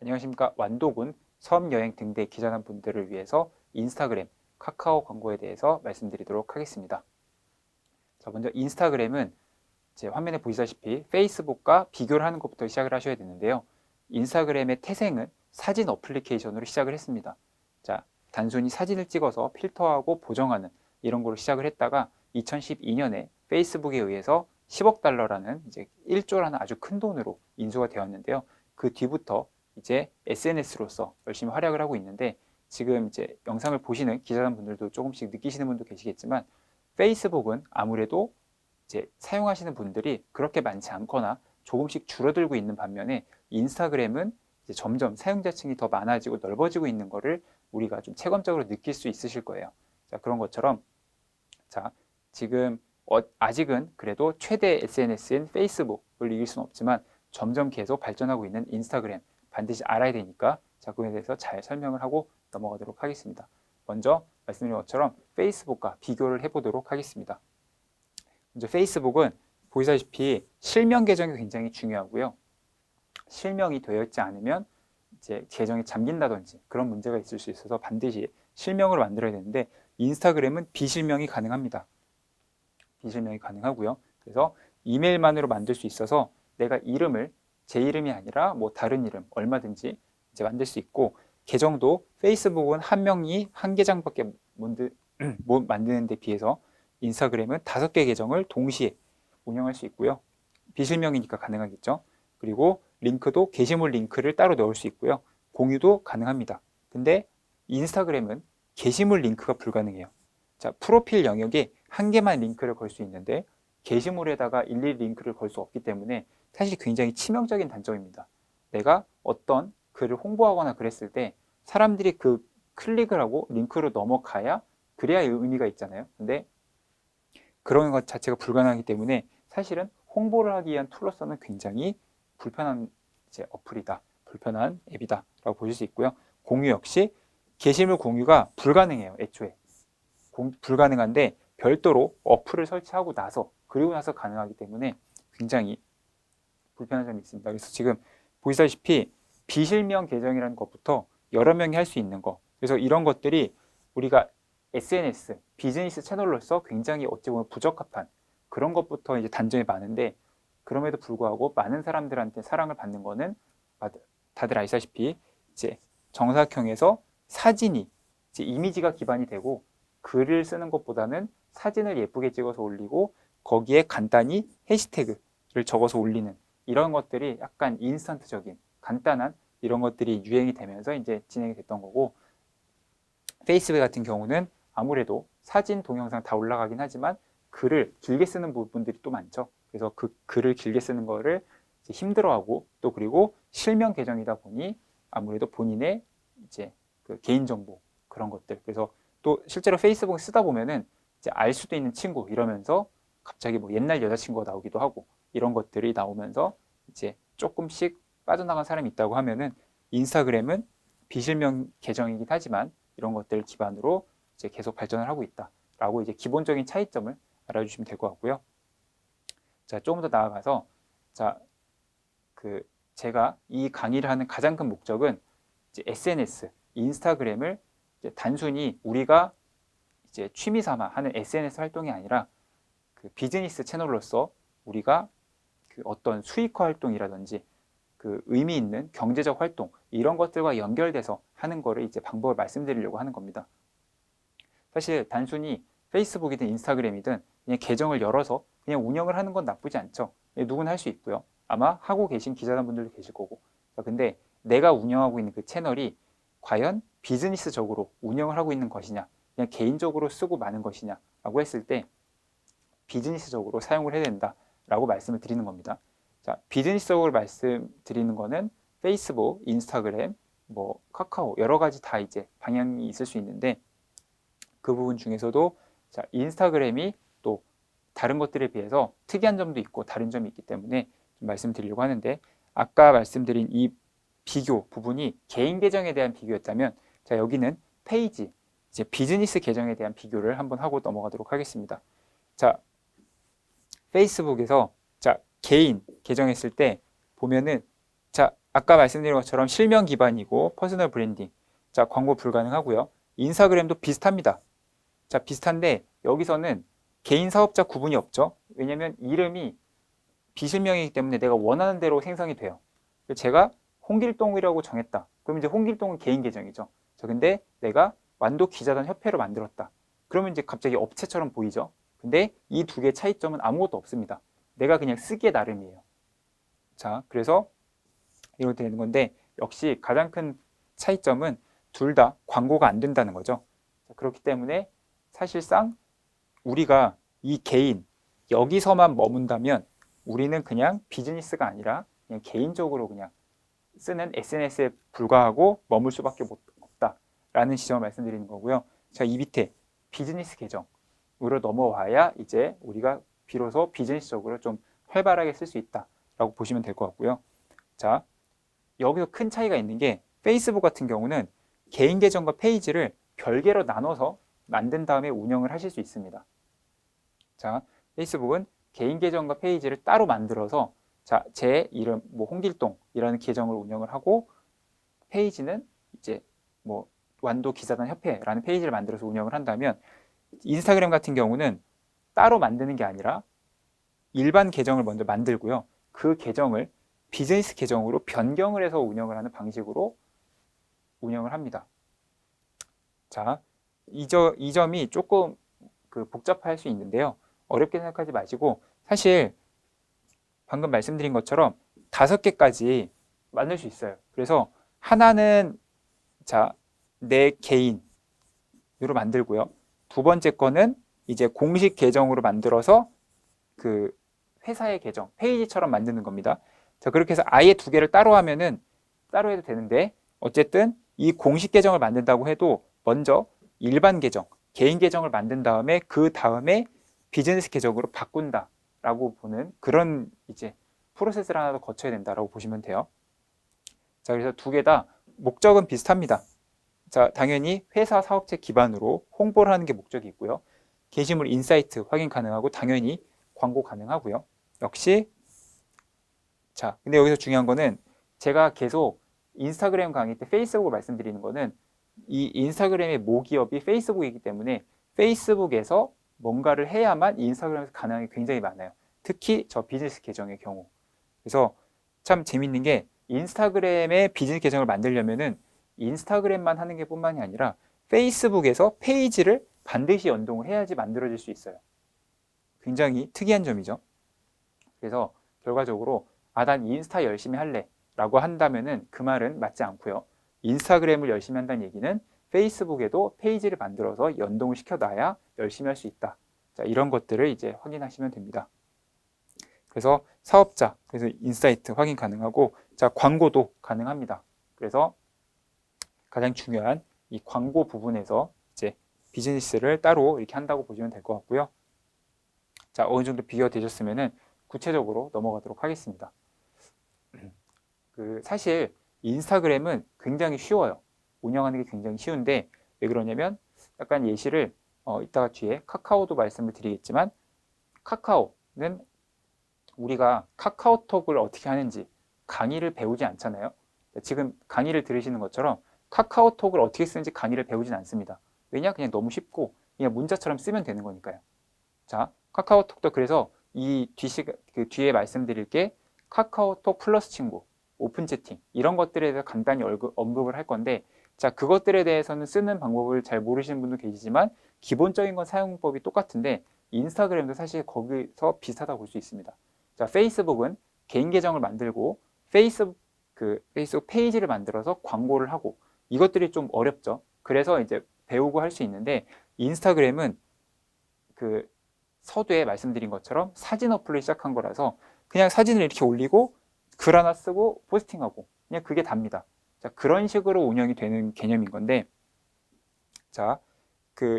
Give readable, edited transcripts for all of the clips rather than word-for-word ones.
안녕하십니까. 완도군 섬여행 등대 기자단 분들을 위해서 인스타그램, 카카오 광고에 대해서 말씀드리도록 하겠습니다. 자, 먼저 인스타그램은 제 화면에 보시다시피 페이스북과 비교를 하는 것부터 시작을 하셔야 되는데요. 인스타그램의 태생은 사진 어플리케이션으로 시작을 했습니다. 자, 단순히 사진을 찍어서 필터하고 보정하는 이런 거로 시작을 했다가 2012년에 페이스북에 의해서 10억 달러라는 이제 1조라는 아주 큰 돈으로 인수가 되었는데요. 그 뒤부터 이제 SNS로서 열심히 활약을 하고 있는데 지금 이제 영상을 보시는 기자단 분들도 조금씩 느끼시는 분도 계시겠지만 페이스북은 아무래도 이제 사용하시는 분들이 그렇게 많지 않거나 조금씩 줄어들고 있는 반면에 인스타그램은 이제 점점 사용자층이 더 많아지고 넓어지고 있는 것을 우리가 좀 체감적으로 느낄 수 있으실 거예요. 자, 그런 것처럼 자, 지금 아직은 그래도 최대 SNS인 페이스북을 이길 수는 없지만 점점 계속 발전하고 있는 인스타그램 반드시 알아야 되니까 자, 그에 대해서 잘 설명을 하고 넘어가도록 하겠습니다. 먼저 말씀드린 것처럼 페이스북과 비교를 해보도록 하겠습니다. 먼저 페이스북은 보시다시피 실명 계정이 굉장히 중요하고요. 실명이 되어 있지 않으면 이제 계정이 잠긴다든지 그런 문제가 있을 수 있어서 반드시 실명을 만들어야 되는데 인스타그램은 비실명이 가능합니다. 비실명이 가능하고요. 그래서 이메일만으로 만들 수 있어서 내가 이름을 제 이름이 아니라 뭐 다른 이름 얼마든지 이제 만들 수 있고 계정도 페이스북은 한 명이 한 계정밖에 못 만드는 데 비해서 인스타그램은 5개 계정을 동시에 운영할 수 있고요. 비실명이니까 가능하겠죠. 그리고 링크도 게시물 링크를 따로 넣을 수 있고요. 공유도 가능합니다. 근데 인스타그램은 게시물 링크가 불가능해요. 자, 프로필 영역에 한 개만 링크를 걸 수 있는데 게시물에다가 일일이 링크를 걸 수 없기 때문에 사실 굉장히 치명적인 단점입니다. 내가 어떤 글을 홍보하거나 그랬을 때 사람들이 그 클릭을 하고 링크로 넘어가야 그래야 의미가 있잖아요. 근데 그런 것 자체가 불가능하기 때문에 사실은 홍보를 하기 위한 툴로서는 굉장히 불편한 이제 어플이다. 불편한 앱이다. 라고 보실 수 있고요. 공유 역시 게시물 공유가 불가능해요. 애초에. 불가능한데 별도로 어플을 설치하고 나서 그리고 나서 가능하기 때문에 굉장히 불편한 점이 있습니다. 그래서 지금 보시다시피 비실명 계정이라는 것부터 여러 명이 할 수 있는 것. 그래서 이런 것들이 우리가 SNS, 비즈니스 채널로서 굉장히 어찌 보면 부적합한 그런 것부터 이제 단점이 많은데 그럼에도 불구하고 많은 사람들한테 사랑을 받는 거는 다들 아시다시피 이제 정사각형에서 사진이 이제 이미지가 기반이 되고 글을 쓰는 것보다는 사진을 예쁘게 찍어서 올리고 거기에 간단히 해시태그를 적어서 올리는 이런 것들이 약간 인스턴트적인 간단한 이런 것들이 유행이 되면서 이제 진행이 됐던 거고 페이스북 같은 경우는 아무래도 사진, 동영상 다 올라가긴 하지만 글을 길게 쓰는 부분들이 또 많죠. 그래서 그 글을 길게 쓰는 거를 힘들어하고 또 그리고 실명 계정이다 보니 아무래도 본인의 이제 그 개인정보 그런 것들 그래서 또 실제로 페이스북 쓰다 보면은 이제 알 수도 있는 친구 이러면서 갑자기 뭐 옛날 여자친구가 나오기도 하고 이런 것들이 나오면서 이제 조금씩 빠져나간 사람이 있다고 하면은 인스타그램은 비실명 계정이긴 하지만 이런 것들을 기반으로 이제 계속 발전을 하고 있다라고 이제 기본적인 차이점을 알아주시면 될 것 같고요. 자, 조금 더 나아가서 자, 그 제가 이 강의를 하는 가장 큰 목적은 이제 SNS, 인스타그램을 이제 단순히 우리가 이제 취미 삼아 하는 SNS 활동이 아니라 그 비즈니스 채널로서 우리가 그 어떤 수익화 활동이라든지 그 의미 있는 경제적 활동 이런 것들과 연결돼서 하는 거를 이제 방법을 말씀드리려고 하는 겁니다. 사실 단순히 페이스북이든 인스타그램이든 그냥 계정을 열어서 그냥 운영을 하는 건 나쁘지 않죠. 누구나 할 수 있고요. 아마 하고 계신 기자단분들도 계실 거고. 근데 내가 운영하고 있는 그 채널이 과연 비즈니스적으로 운영을 하고 있는 것이냐, 그냥 개인적으로 쓰고 마는 것이냐라고 했을 때 비즈니스적으로 사용을 해야 된다라고 말씀을 드리는 겁니다. 자, 비즈니스적으로 말씀드리는 거는 페이스북, 인스타그램, 뭐 카카오 여러 가지 다 이제 방향이 있을 수 있는데 그 부분 중에서도 자, 인스타그램이 또 다른 것들에 비해서 특이한 점도 있고 다른 점이 있기 때문에 좀 말씀드리려고 하는데 아까 말씀드린 이 비교 부분이 개인 계정에 대한 비교였다면 자, 여기는 페이지, 이제 비즈니스 계정에 대한 비교를 한번 하고 넘어가도록 하겠습니다. 자, 페이스북에서 자, 개인 계정했을 때 보면은 자, 아까 말씀드린 것처럼 실명 기반이고 퍼스널 브랜딩. 자, 광고 불가능하고요. 인스타그램도 비슷합니다. 자, 비슷한데 여기서는 개인 사업자 구분이 없죠. 왜냐면 이름이 비실명이기 때문에 내가 원하는 대로 생성이 돼요. 제가 홍길동이라고 정했다. 그럼 이제 홍길동은 개인 계정이죠. 자, 근데 내가 완도 기자단 협회로 만들었다. 그러면 이제 갑자기 업체처럼 보이죠. 근데 이 두 개의 차이점은 아무것도 없습니다. 내가 그냥 쓰기에 나름이에요. 자, 그래서 이렇게 되는 건데 역시 가장 큰 차이점은 둘 다 광고가 안 된다는 거죠. 자, 그렇기 때문에 사실상 우리가 이 개인 여기서만 머문다면 우리는 그냥 비즈니스가 아니라 그냥 개인적으로 그냥 쓰는 SNS에 불과하고 머물 수밖에 없다라는 지점을 말씀드리는 거고요. 자, 이 밑에 비즈니스 계정으로 넘어와야 이제 우리가 비로소 비즈니스적으로 좀 활발하게 쓸 수 있다라고 보시면 될 것 같고요. 자, 여기서 큰 차이가 있는 게 페이스북 같은 경우는 개인 계정과 페이지를 별개로 나눠서 만든 다음에 운영을 하실 수 있습니다. 자, 페이스북은 개인 계정과 페이지를 따로 만들어서 자, 제 이름 뭐 홍길동이라는 계정을 운영을 하고 페이지는 이제 뭐 완도 기자단 협회라는 페이지를 만들어서 운영을 한다면 인스타그램 같은 경우는 따로 만드는 게 아니라 일반 계정을 먼저 만들고요. 그 계정을 비즈니스 계정으로 변경을 해서 운영을 하는 방식으로 운영을 합니다. 자, 이 점이 조금 복잡할 수 있는데요. 어렵게 생각하지 마시고 사실 방금 말씀드린 것처럼 5개까지 만들 수 있어요. 그래서 하나는 자, 내 개인으로 만들고요. 두 번째 거는 이제 공식 계정으로 만들어서 그 회사의 계정, 페이지처럼 만드는 겁니다. 자, 그렇게 해서 아예 두 개를 따로 하면은 따로 해도 되는데 어쨌든 이 공식 계정을 만든다고 해도 먼저 일반 계정, 개인 계정을 만든 다음에 그 다음에 비즈니스 계정으로 바꾼다라고 보는 그런 이제 프로세스를 하나 더 거쳐야 된다라고 보시면 돼요. 자, 그래서 두 개 다 목적은 비슷합니다. 자, 당연히 회사 사업체 기반으로 홍보를 하는 게 목적이 있고요. 게시물 인사이트 확인 가능하고 당연히 광고 가능하고요. 역시 자, 근데 여기서 중요한 거는 제가 계속 인스타그램 강의 때 페이스북을 말씀드리는 거는 이 인스타그램의 모기업이 페이스북이기 때문에 페이스북에서 뭔가를 해야만 인스타그램에서 가능한 게 굉장히 많아요. 특히 저 비즈니스 계정의 경우. 그래서 참 재밌는 게 인스타그램의 비즈니스 계정을 만들려면은 인스타그램만 하는 게 뿐만이 아니라 페이스북에서 페이지를 반드시 연동을 해야지 만들어질 수 있어요. 굉장히 특이한 점이죠. 그래서 결과적으로 난 인스타 열심히 할래 라고 한다면은 그 말은 맞지 않고요. 인스타그램을 열심히 한다는 얘기는 페이스북에도 페이지를 만들어서 연동을 시켜놔야 열심히 할 수 있다. 자, 이런 것들을 이제 확인하시면 됩니다. 그래서 사업자, 그래서 인사이트 확인 가능하고, 자, 광고도 가능합니다. 그래서 가장 중요한 이 광고 부분에서 이제 비즈니스를 따로 이렇게 한다고 보시면 될 것 같고요. 자, 어느 정도 비교가 되셨으면은 구체적으로 넘어가도록 하겠습니다. 사실 인스타그램은 굉장히 쉬워요. 운영하는 게 굉장히 쉬운데 왜 그러냐면 약간 예시를 이따가 뒤에 카카오도 말씀을 드리겠지만 카카오는 우리가 카카오톡을 어떻게 하는지 강의를 배우지 않잖아요. 지금 강의를 들으시는 것처럼 카카오톡을 어떻게 쓰는지 강의를 배우진 않습니다. 왜냐? 그냥 너무 쉽고 그냥 문자처럼 쓰면 되는 거니까요. 자, 카카오톡도 그래서 이 뒤에 말씀드릴 게 카카오톡 플러스 친구, 오픈 채팅 이런 것들에 대해서 간단히 언급을 할 건데 자, 그것들에 대해서는 쓰는 방법을 잘 모르시는 분도 계시지만 기본적인 건 사용법이 똑같은데 인스타그램도 사실 거기서 비슷하다고 볼 수 있습니다. 자, 페이스북은 개인 계정을 만들고 페이스북 페이지를 만들어서 광고를 하고 이것들이 좀 어렵죠. 그래서 이제 배우고 할 수 있는데 인스타그램은 서두에 말씀드린 것처럼 사진 어플을 시작한 거라서 그냥 사진을 이렇게 올리고 글 하나 쓰고 포스팅하고 그냥 그게 답니다. 자, 그런 식으로 운영이 되는 개념인 건데 자,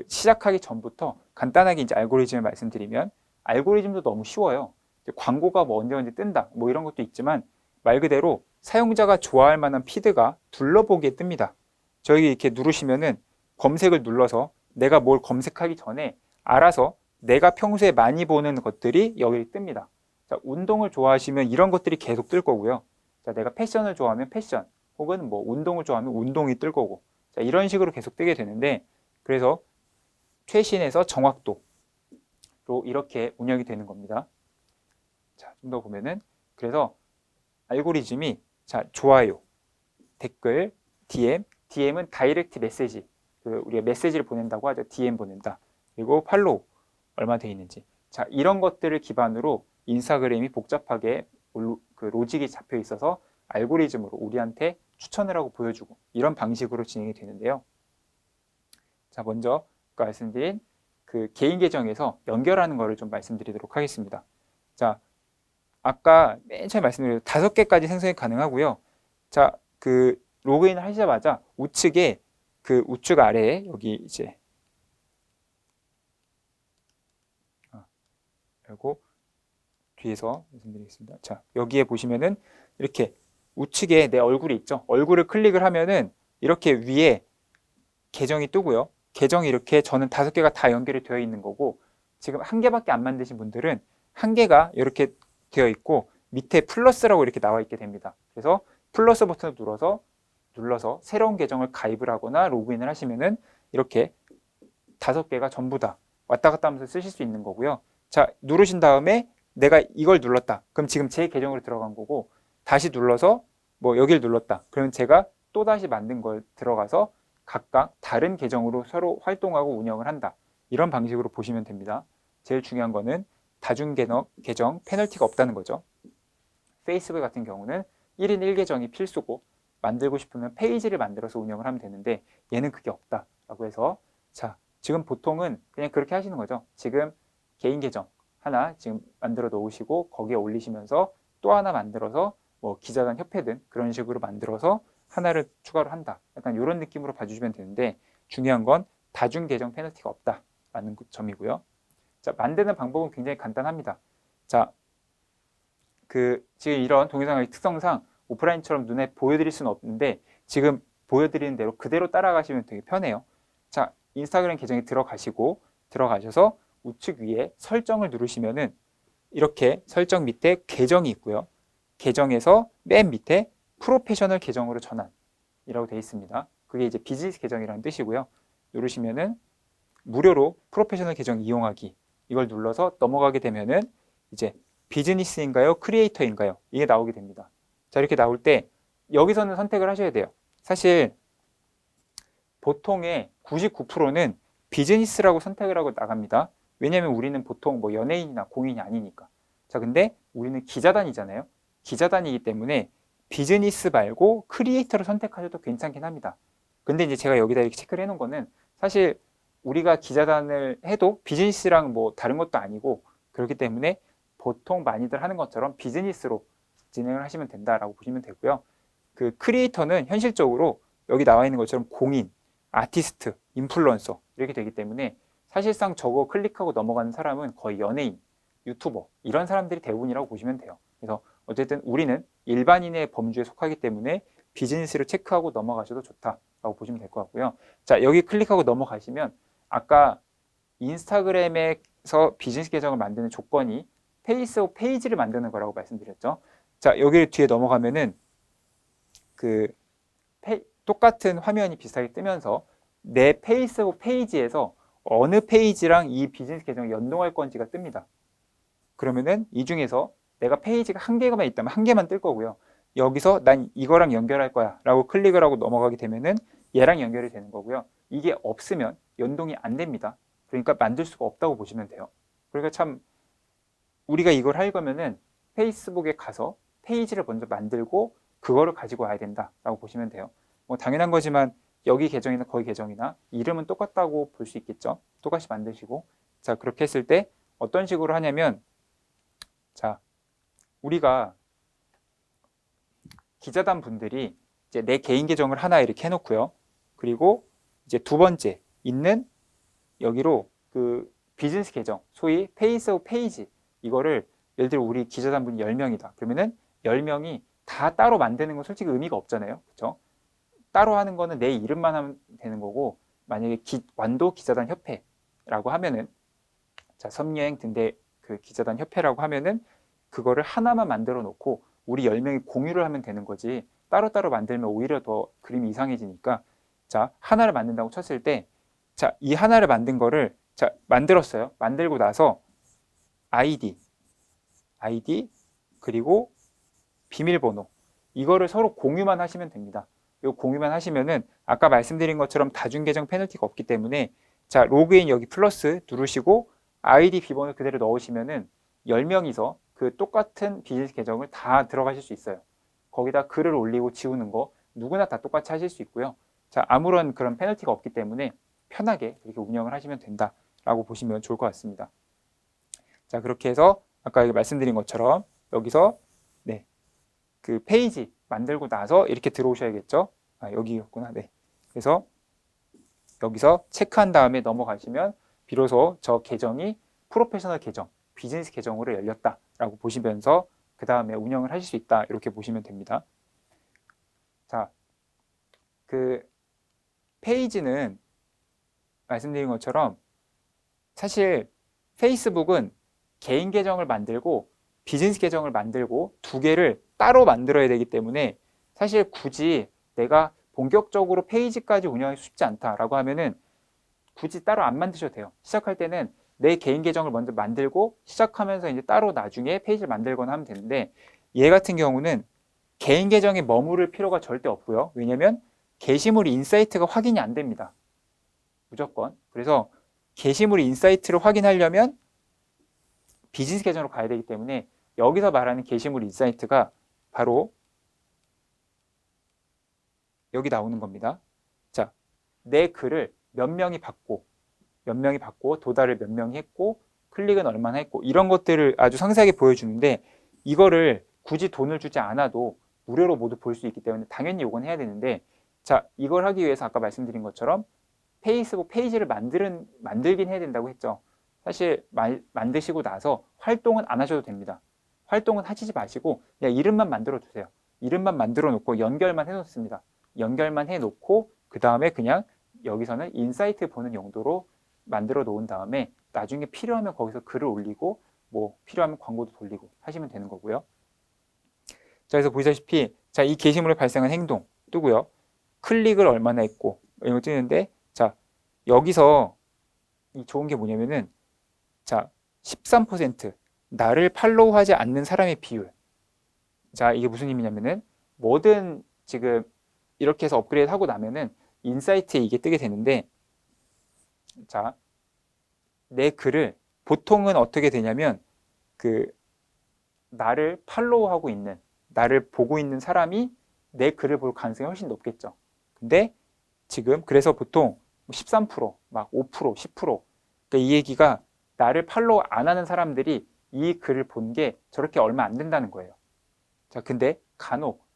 시작하기 전부터 간단하게 이제 알고리즘을 말씀드리면 알고리즘도 너무 쉬워요. 광고가 뭐 언제 뜬다 뭐 이런 것도 있지만 말 그대로 사용자가 좋아할 만한 피드가 둘러보기에 뜹니다. 저희 이렇게 누르시면은 검색을 눌러서 내가 뭘 검색하기 전에 알아서 내가 평소에 많이 보는 것들이 여기 뜹니다. 자, 운동을 좋아하시면 이런 것들이 계속 뜰 거고요. 자, 내가 패션을 좋아하면 패션, 혹은 뭐 운동을 좋아하면 운동이 뜰 거고, 자, 이런 식으로 계속 뜨게 되는데, 그래서 최신에서 정확도로 이렇게 운영이 되는 겁니다. 자, 좀 더 보면은, 그래서 알고리즘이, 자, 좋아요, 댓글, DM은 다이렉트 메시지, 우리가 메시지를 보낸다고 하죠. DM 보낸다. 그리고 팔로우 얼마 돼 있는지. 자, 이런 것들을 기반으로 인스타그램이 복잡하게 그 로직이 잡혀 있어서 알고리즘으로 우리한테 추천을 하고 보여주고, 이런 방식으로 진행이 되는데요. 자, 먼저 말씀드린 그 개인 계정에서 연결하는 거를 좀 말씀드리도록 하겠습니다. 자, 아까 맨 처음에 말씀드린 5개까지 생성이 가능하고요. 자, 그 로그인을 하시자마자 우측에, 그 우측 아래에 여기 이제 그리고 뒤에서 말씀드리겠습니다. 자, 여기에 보시면은 이렇게 우측에 내 얼굴이 있죠. 얼굴을 클릭을 하면은 이렇게 위에 계정이 뜨고요. 계정이 이렇게 저는 5개가 다 연결이 되어 있는 거고, 지금 1개밖에 안 만드신 분들은 1개가 이렇게 되어 있고 밑에 플러스라고 이렇게 나와 있게 됩니다. 그래서 플러스 버튼을 눌러서 새로운 계정을 가입을 하거나 로그인을 하시면은 이렇게 5개가 전부 다 왔다 갔다 하면서 쓰실 수 있는 거고요. 자, 누르신 다음에 내가 이걸 눌렀다. 그럼 지금 제 계정으로 들어간 거고, 다시 눌러서 뭐 여기를 눌렀다. 그러면 제가 또 다시 만든 걸 들어가서 각각 다른 계정으로 서로 활동하고 운영을 한다. 이런 방식으로 보시면 됩니다. 제일 중요한 거는 다중 계정 페널티가 없다는 거죠. 페이스북 같은 경우는 1인 1계정이 필수고, 만들고 싶으면 페이지를 만들어서 운영을 하면 되는데 얘는 그게 없다라고 해서, 자, 지금 보통은 그냥 그렇게 하시는 거죠. 지금 개인 계정 하나 지금 만들어 놓으시고 거기에 올리시면서 또 하나 만들어서 뭐 기자단 협회든 그런 식으로 만들어서 하나를 추가로 한다. 약간 이런 느낌으로 봐주시면 되는데, 중요한 건 다중 계정 페널티가 없다라는 점이고요. 자, 만드는 방법은 굉장히 간단합니다. 자, 지금 이런 동영상의 특성상 오프라인처럼 눈에 보여드릴 수는 없는데 지금 보여드리는 대로 그대로 따라가시면 되게 편해요. 자, 인스타그램 계정에 들어가셔서 우측 위에 설정을 누르시면은 이렇게 설정 밑에 계정이 있고요. 계정에서 맨 밑에 프로페셔널 계정으로 전환이라고 되어 있습니다. 그게 이제 비즈니스 계정이라는 뜻이고요. 누르시면은 무료로 프로페셔널 계정 이용하기, 이걸 눌러서 넘어가게 되면은 이제 비즈니스인가요? 크리에이터인가요? 이게 나오게 됩니다. 자, 이렇게 나올 때 여기서는 선택을 하셔야 돼요. 사실 보통의 99%는 비즈니스라고 선택을 하고 나갑니다. 왜냐하면 우리는 보통 뭐 연예인이나 공인이 아니니까. 자, 근데 우리는 기자단이잖아요. 기자단이기 때문에 비즈니스 말고 크리에이터를 선택하셔도 괜찮긴 합니다. 근데 이제 제가 여기다 이렇게 체크를 해놓은 거는 사실 우리가 기자단을 해도 비즈니스랑 뭐 다른 것도 아니고, 그렇기 때문에 보통 많이들 하는 것처럼 비즈니스로 진행을 하시면 된다라고 보시면 되고요. 그 크리에이터는 현실적으로 여기 나와 있는 것처럼 공인, 아티스트, 인플루언서 이렇게 되기 때문에 사실상 저거 클릭하고 넘어가는 사람은 거의 연예인, 유튜버 이런 사람들이 대부분이라고 보시면 돼요. 그래서 어쨌든 우리는 일반인의 범주에 속하기 때문에 비즈니스를 체크하고 넘어가셔도 좋다라고 보시면 될 것 같고요. 자, 여기 클릭하고 넘어가시면 아까 인스타그램에서 비즈니스 계정을 만드는 조건이 페이스북 페이지를 만드는 거라고 말씀드렸죠. 자, 여기 뒤에 넘어가면은 똑같은 화면이 비슷하게 뜨면서 내 페이스북 페이지에서 어느 페이지랑 이 비즈니스 계정이 연동할 건지가 뜹니다. 그러면은 이 중에서 내가 페이지가 1개만 있다면 1개만 뜰 거고요. 여기서 난 이거랑 연결할 거야 라고 클릭을 하고 넘어가게 되면은 얘랑 연결이 되는 거고요. 이게 없으면 연동이 안 됩니다. 그러니까 만들 수가 없다고 보시면 돼요. 그러니까 참 우리가 이걸 할 거면은 페이스북에 가서 페이지를 먼저 만들고 그거를 가지고 와야 된다라고 보시면 돼요. 뭐 당연한 거지만 여기 계정이나 거기 계정이나 이름은 똑같다고 볼 수 있겠죠. 똑같이 만드시고, 자, 그렇게 했을 때 어떤 식으로 하냐면, 자, 우리가 기자단 분들이 이제 내 개인 계정을 하나 이렇게 해놓고요. 그리고 이제 두 번째 있는 여기로 그 비즈니스 계정, 소위 페이스북 페이지, 이거를 예를 들어 우리 기자단 분이 10명이다. 그러면은 10명이 다 따로 만드는 건 솔직히 의미가 없잖아요. 그렇죠? 따로 하는 거는 내 이름만 하면 되는 거고, 만약에 완도 기자단 협회라고 하면은, 자, 섬여행 등대 그 기자단 협회라고 하면은 그거를 하나만 만들어 놓고 우리 10명이 공유를 하면 되는 거지 따로따로 만들면 오히려 더 그림이 이상해지니까 자, 하나를 만든다고 쳤을 때 자, 이 하나를 만든 거를 자, 만들었어요. 만들고 나서 아이디 그리고 비밀번호 이거를 서로 공유만 하시면 됩니다. 이 공유만 하시면은 아까 말씀드린 것처럼 다중 계정 페널티가 없기 때문에 자, 로그인 여기 플러스 누르시고 아이디 비번호 그대로 넣으시면은 10명이서 그 똑같은 비즈니스 계정을 다 들어가실 수 있어요. 거기다 글을 올리고 지우는 거 누구나 다 똑같이 하실 수 있고요. 자, 아무런 그런 페널티가 없기 때문에 편하게 그렇게 운영을 하시면 된다라고 보시면 좋을 것 같습니다. 자, 그렇게 해서 아까 말씀드린 것처럼 여기서 네, 그 페이지 만들고 나서 이렇게 들어오셔야겠죠. 아, 여기였구나. 네. 그래서 여기서 체크한 다음에 넘어가시면 비로소 저 계정이 프로페셔널 계정, 비즈니스 계정으로 열렸다라고 보시면서 그 다음에 운영을 하실 수 있다 이렇게 보시면 됩니다. 자, 그 페이지는 말씀드린 것처럼 사실 페이스북은 개인 계정을 만들고 비즈니스 계정을 만들고 두 개를 따로 만들어야 되기 때문에 사실 굳이 내가 본격적으로 페이지까지 운영하기 쉽지 않다라고 하면은 굳이 따로 안 만드셔도 돼요. 시작할 때는 내 개인 계정을 먼저 만들고 시작하면서 이제 따로 나중에 페이지를 만들거나 하면 되는데 얘 같은 경우는 개인 계정에 머무를 필요가 절대 없고요. 왜냐면 게시물 인사이트가 확인이 안 됩니다. 무조건. 그래서 게시물 인사이트를 확인하려면 비즈니스 계정으로 가야 되기 때문에 여기서 말하는 게시물 인사이트가 바로 여기 나오는 겁니다. 자, 내 글을 몇 명이 봤고 도달을 몇 명이 했고 클릭은 얼마나 했고 이런 것들을 아주 상세하게 보여주는데 이거를 굳이 돈을 주지 않아도 무료로 모두 볼 수 있기 때문에 당연히 이건 해야 되는데 자, 이걸 하기 위해서 아까 말씀드린 것처럼 페이스북 페이지를 만들긴 해야 된다고 했죠. 사실 만드시고 나서 활동은 안 하셔도 됩니다. 활동은 하시지 마시고 그냥 이름만 만들어 두세요. 이름만 만들어 놓고 연결만 해 놓습니다. 연결만 해 놓고 그 다음에 그냥 여기서는 인사이트 보는 용도로 만들어 놓은 다음에 나중에 필요하면 거기서 글을 올리고 뭐 필요하면 광고도 돌리고 하시면 되는 거고요. 자, 그래서 보시다시피 자, 이 게시물에 발생한 행동 뜨고요. 클릭을 얼마나 했고 이런 거 뜨는데 자, 여기서 이 좋은 게 뭐냐면은 자, 13% 나를 팔로우하지 않는 사람의 비율. 자, 이게 무슨 의미냐면은 뭐든 지금 이렇게 해서 업그레이드 하고 나면은 인사이트에 이게 뜨게 되는데 자, 내 글을 보통은 어떻게 되냐면 그 나를 팔로우하고 있는 나를 보고 있는 사람이 내 글을 볼 가능성이 훨씬 높겠죠. 근데 지금 그래서 보통 13%, 막 5%, 10% 그러니까 이 얘기가 나를 팔로우 안 하는 사람들이 이 글을 본 게 저렇게 얼마 안 된다는 거예요. 자, 근데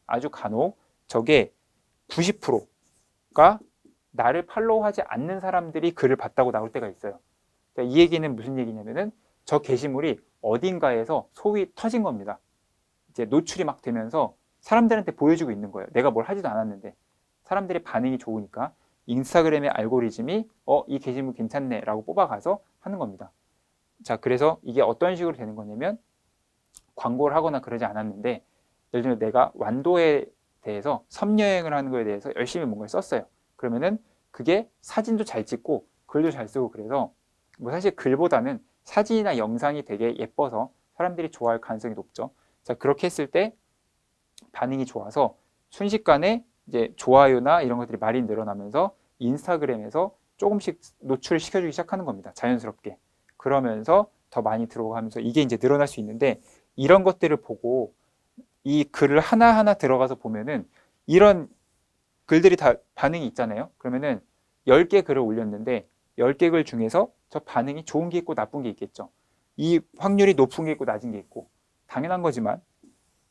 아주 간혹 저게 90%가 나를 팔로우하지 않는 사람들이 글을 봤다고 나올 때가 있어요. 자, 이 얘기는 무슨 얘기냐면은 저 게시물이 어딘가에서 소위 터진 겁니다. 이제 노출이 막 되면서 사람들한테 보여주고 있는 거예요. 내가 뭘 하지도 않았는데 사람들의 반응이 좋으니까 인스타그램의 알고리즘이 이 게시물 괜찮네 라고 뽑아가서 하는 겁니다. 자, 그래서 이게 어떤 식으로 되는 거냐면 광고를 하거나 그러지 않았는데 예를 들면 내가 완도에 대해서 섬여행을 하는 거에 대해서 열심히 뭔가를 썼어요. 그러면은 그게 사진도 잘 찍고 글도 잘 쓰고 그래서 뭐 사실 글보다는 사진이나 영상이 되게 예뻐서 사람들이 좋아할 가능성이 높죠. 자, 그렇게 했을 때 반응이 좋아서 순식간에 이제 좋아요나 이런 것들이 많이 늘어나면서 인스타그램에서 조금씩 노출을 시켜주기 시작하는 겁니다. 자연스럽게. 그러면서 더 많이 들어가면서 이게 이제 늘어날 수 있는데 이런 것들을 보고 이 글을 하나하나 들어가서 보면은 이런 글들이 다 반응이 있잖아요. 그러면은 10개 글을 올렸는데 10개 글 중에서 저 반응이 좋은 게 있고 나쁜 게 있겠죠. 이 확률이 높은 게 있고 낮은 게 있고 당연한 거지만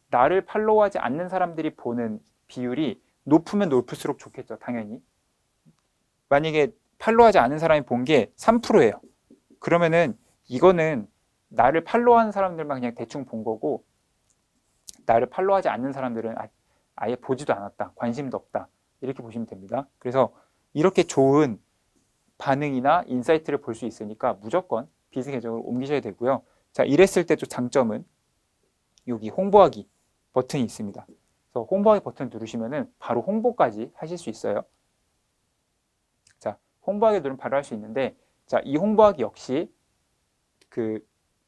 나를 팔로우하지 않는 사람들이 보는 비율이 높으면 높을수록 좋겠죠. 당연히. 만약에 팔로우하지 않은 사람이 본 게 3%예요. 그러면은 이거는 나를 팔로우하는 사람들만 그냥 대충 본 거고 나를 팔로우하지 않는 사람들은 아예 보지도 않았다. 관심도 없다. 이렇게 보시면 됩니다. 그래서 이렇게 좋은 반응이나 인사이트를 볼 수 있으니까 무조건 비즈니스 계정으로 옮기셔야 되고요. 자, 이랬을 때 또 장점은 여기 홍보하기 버튼이 있습니다. 그래서 홍보하기 버튼 누르시면은 바로 홍보까지 하실 수 있어요. 자, 홍보하기 누르면 바로 할 수 있는데, 자, 이 홍보하기 역시 그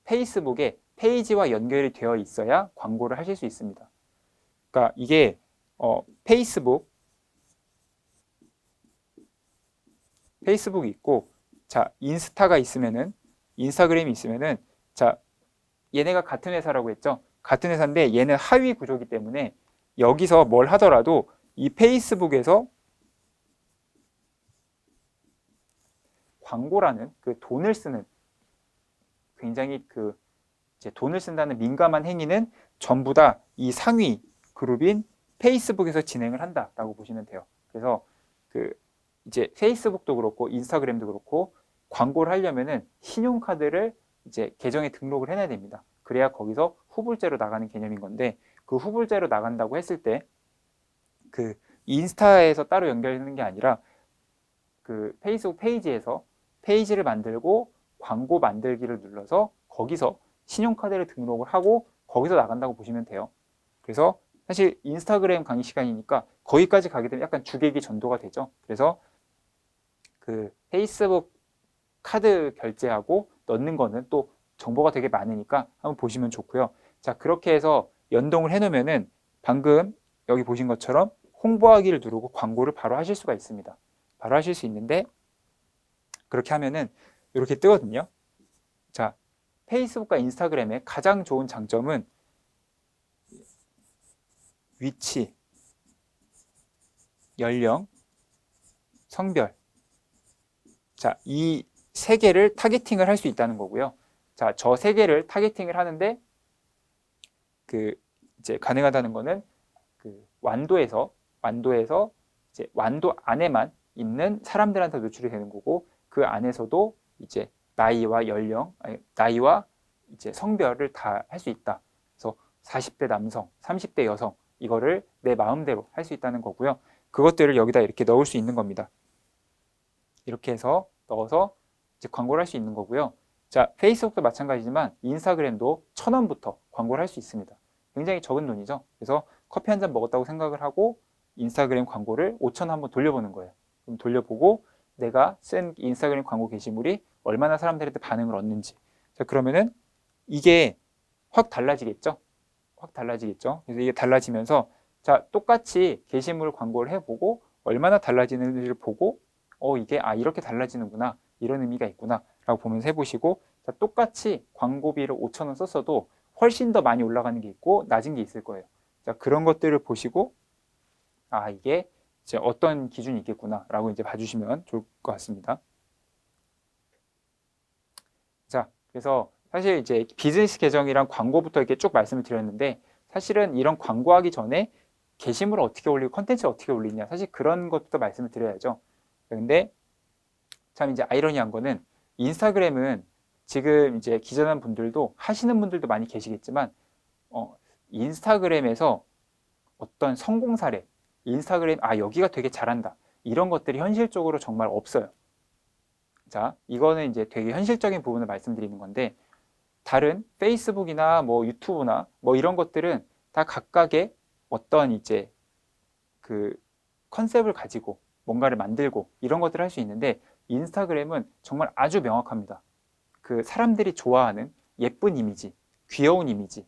페이스북에 페이지와 연결이 되어 있어야 광고를 하실 수 있습니다. 그러니까 이게 페이스북이 있고, 자, 인스타그램이 있으면은, 자, 얘네가 같은 회사라고 했죠. 같은 회사인데 얘는 하위 구조기 때문에 여기서 뭘 하더라도 이 페이스북에서 광고라는 그 돈을 쓰는, 굉장히 그 이제 돈을 쓴다는 민감한 행위는 전부 다 이 상위 그룹인 페이스북에서 진행을 한다라고 보시면 돼요. 그래서 그 이제 페이스북도 그렇고 인스타그램도 그렇고 광고를 하려면은 신용카드를 이제 계정에 등록을 해놔야 됩니다. 그래야 거기서 후불제로 나가는 개념인 건데, 그 후불제로 나간다고 했을 때 그 인스타에서 따로 연결되는 게 아니라 그 페이스북 페이지에서 페이지를 만들고 광고 만들기를 눌러서 거기서 신용카드를 등록을 하고 거기서 나간다고 보시면 돼요. 그래서 사실 인스타그램 강의 시간이니까 거기까지 가게 되면 약간 주객이 전도가 되죠. 그래서 그 페이스북 카드 결제하고 넣는 거는 또 정보가 되게 많으니까 한번 보시면 좋고요. 자, 그렇게 해서 연동을 해 놓으면은 방금 여기 보신 것처럼 홍보하기를 누르고 광고를 바로 하실 수가 있습니다. 바로 하실 수 있는데, 그렇게 하면은 이렇게 뜨거든요. 자, 페이스북과 인스타그램의 가장 좋은 장점은 위치, 연령, 성별. 자, 이 세 개를 타겟팅을 할 수 있다는 거고요. 자, 저 세 개를 타겟팅을 하는데 그 이제 가능하다는 거는 그 완도에서 이제 완도 안에만 있는 사람들한테 노출이 되는 거고, 그 안에서도 이제 나이와 이제 성별을 다 할 수 있다. 그래서 40대 남성, 30대 여성, 이거를 내 마음대로 할 수 있다는 거고요. 그것들을 여기다 이렇게 넣을 수 있는 겁니다. 이렇게 해서 넣어서 이제 광고를 할 수 있는 거고요. 자, 페이스북도 마찬가지지만 인스타그램도 1,000원부터 광고를 할 수 있습니다. 굉장히 적은 돈이죠. 그래서 커피 한 잔 먹었다고 생각을 하고 인스타그램 광고를 5,000원 한번 돌려보는 거예요. 그럼 돌려보고 내가 쓴 인스타그램 광고 게시물이 얼마나 사람들한테 반응을 얻는지. 자, 그러면은 이게 확 달라지겠죠? 확 달라지겠죠? 그래서 이게 달라지면서, 자, 똑같이 게시물 광고를 해보고 얼마나 달라지는지를 보고 이게 이렇게 달라지는구나, 이런 의미가 있구나 라고 보면서 해보시고, 자, 똑같이 광고비를 5,000원 썼어도 훨씬 더 많이 올라가는 게 있고 낮은 게 있을 거예요. 자, 그런 것들을 보시고 이게 이제 어떤 기준이 있겠구나 라고 이제 봐주시면 좋을 것 같습니다. 자, 그래서 사실 이제 비즈니스 계정이랑 광고부터 이렇게 쭉 말씀을 드렸는데, 사실은 이런 광고하기 전에 게시물을 어떻게 올리고 컨텐츠를 어떻게 올리냐, 사실 그런 것부터 말씀을 드려야죠. 근데 참 이제 아이러니한 거는 인스타그램은 지금 이제 기존한 분들도 하시는 분들도 많이 계시겠지만 인스타그램에서 어떤 성공 사례, 인스타그램 여기가 되게 잘한다, 이런 것들이 현실적으로 정말 없어요. 자, 이거는 이제 되게 현실적인 부분을 말씀드리는 건데, 다른 페이스북이나 뭐 유튜브나 뭐 이런 것들은 다 각각의 어떤 이제 그 컨셉을 가지고 뭔가를 만들고 이런 것들을 할 수 있는데, 인스타그램은 정말 아주 명확합니다. 그 사람들이 좋아하는 예쁜 이미지, 귀여운 이미지,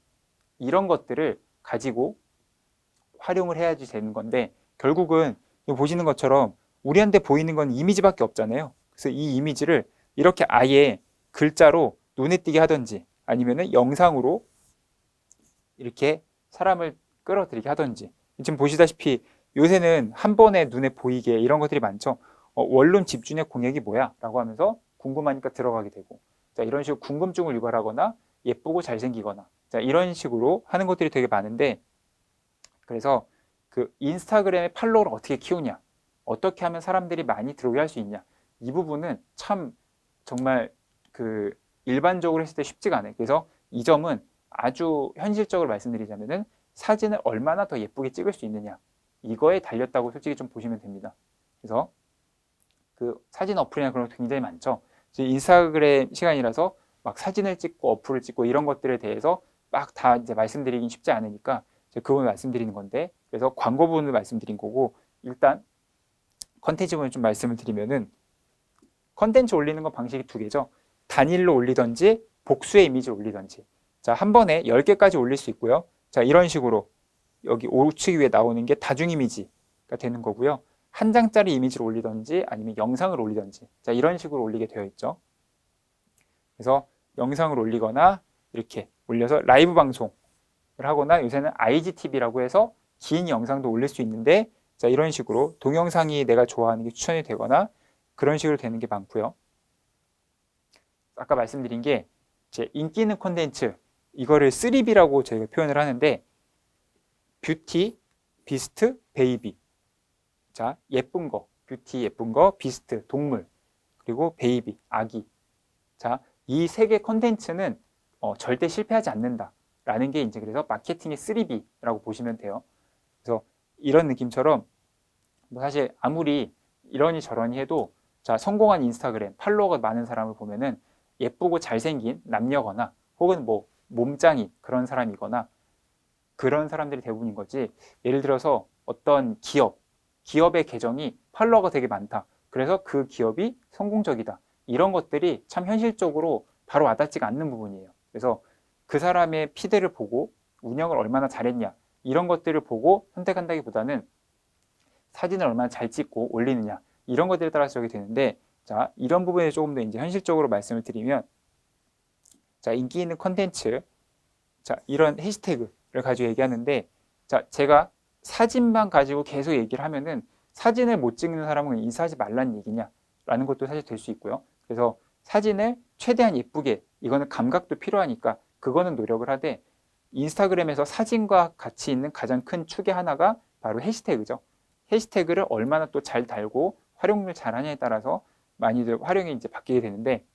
이런 것들을 가지고 활용을 해야지 되는 건데, 결국은 보시는 것처럼 우리한테 보이는 건 이미지밖에 없잖아요. 그래서 이 이미지를 이렇게 아예 글자로 눈에 띄게 하든지 아니면은 영상으로 이렇게 사람을 끌어들이게 하든지, 지금 보시다시피 요새는 한 번에 눈에 보이게 이런 것들이 많죠. 원룸 집주인의 공약이 뭐야? 라고 하면서 궁금하니까 들어가게 되고, 자, 이런 식으로 궁금증을 유발하거나 예쁘고 잘생기거나, 자, 이런 식으로 하는 것들이 되게 많은데, 그래서 그 인스타그램의 팔로워를 어떻게 키우냐, 어떻게 하면 사람들이 많이 들어오게 할 수 있냐, 이 부분은 참 정말 그 일반적으로 했을 때 쉽지가 않아요. 그래서 이 점은 아주 현실적으로 말씀드리자면은 사진을 얼마나 더 예쁘게 찍을 수 있느냐, 이거에 달렸다고 솔직히 좀 보시면 됩니다. 그래서 그 사진 어플이나 그런 거 굉장히 많죠. 인스타그램 시간이라서 막 사진을 찍고 어플을 찍고 이런 것들에 대해서 막 다 이제 말씀드리긴 쉽지 않으니까 그 부분 말씀드리는 건데, 그래서 광고 부분을 말씀드린 거고, 일단 컨텐츠 부분 좀 말씀을 드리면은 컨텐츠 올리는 건 방식이 두 개죠. 단일로 올리던지 복수의 이미지를 올리던지. 자, 한 번에 10개까지 올릴 수 있고요. 자, 이런 식으로 여기 우측 위에 나오는 게 다중 이미지가 되는 거고요. 한 장짜리 이미지를 올리던지 아니면 영상을 올리던지. 자, 이런 식으로 올리게 되어 있죠. 그래서 영상을 올리거나 이렇게 올려서 라이브 방송을 하거나, 요새는 IGTV라고 해서 긴 영상도 올릴 수 있는데, 자, 이런 식으로 동영상이 내가 좋아하는 게 추천이 되거나 그런 식으로 되는 게 많고요. 아까 말씀드린 게 제 인기 있는 콘텐츠, 이거를 3B라고 저희가 표현을 하는데, 뷰티, 비스트, 베이비. 자, 예쁜 거, 뷰티 예쁜 거, 비스트 동물, 그리고 베이비 아기. 자, 이 세 개 콘텐츠는 절대 실패하지 않는다라는 게 이제 그래서 마케팅의 3B라고 보시면 돼요. 그래서 이런 느낌처럼 뭐 사실 아무리 이러니 저러니 해도, 자, 성공한 인스타그램 팔로워가 많은 사람을 보면은 예쁘고 잘생긴 남녀거나 혹은 뭐 몸짱이 그런 사람이거나 그런 사람들이 대부분인 거지. 예를 들어서 어떤 기업의 계정이 팔로워가 되게 많다. 그래서 그 기업이 성공적이다. 이런 것들이 참 현실적으로 바로 와닿지가 않는 부분이에요. 그래서 그 사람의 피드를 보고 운영을 얼마나 잘했냐, 이런 것들을 보고 선택한다기보다는 사진을 얼마나 잘 찍고 올리느냐, 이런 것들에 따라서 저게 되는데, 자, 이런 부분에 조금 더 이제 현실적으로 말씀을 드리면, 자, 인기 있는 컨텐츠, 자, 이런 해시태그를 가지고 얘기하는데, 자, 제가 사진만 가지고 계속 얘기를 하면은 사진을 못 찍는 사람은 인사하지 말라는 얘기냐 라는 것도 사실 될 수 있고요. 그래서 사진을 최대한 예쁘게, 이거는 감각도 필요하니까 그거는 노력을 하되, 인스타그램에서 사진과 같이 있는 가장 큰 축의 하나가 바로 해시태그죠. 해시태그를 얼마나 또 잘 달고 활용을 잘하냐에 따라서 많이들 활용이 이제 바뀌게 되는데,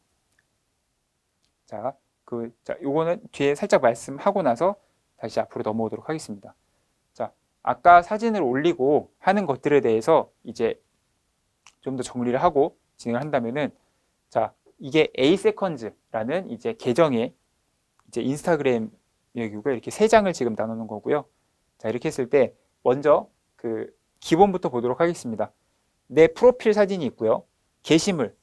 자, 요거는 뒤에 살짝 말씀하고 나서 다시 앞으로 넘어오도록 하겠습니다. 자, 아까 사진을 올리고 하는 것들에 대해서 이제 좀 더 정리를 하고 진행을 한다면은, 자, 이게 aseconds라는 이제 계정의 이제 인스타그램 여기가 이렇게 세 장을 지금 나누는 거고요. 자, 이렇게 했을 때 먼저 그 기본부터 보도록 하겠습니다. 내 프로필 사진이 있고요. 게시물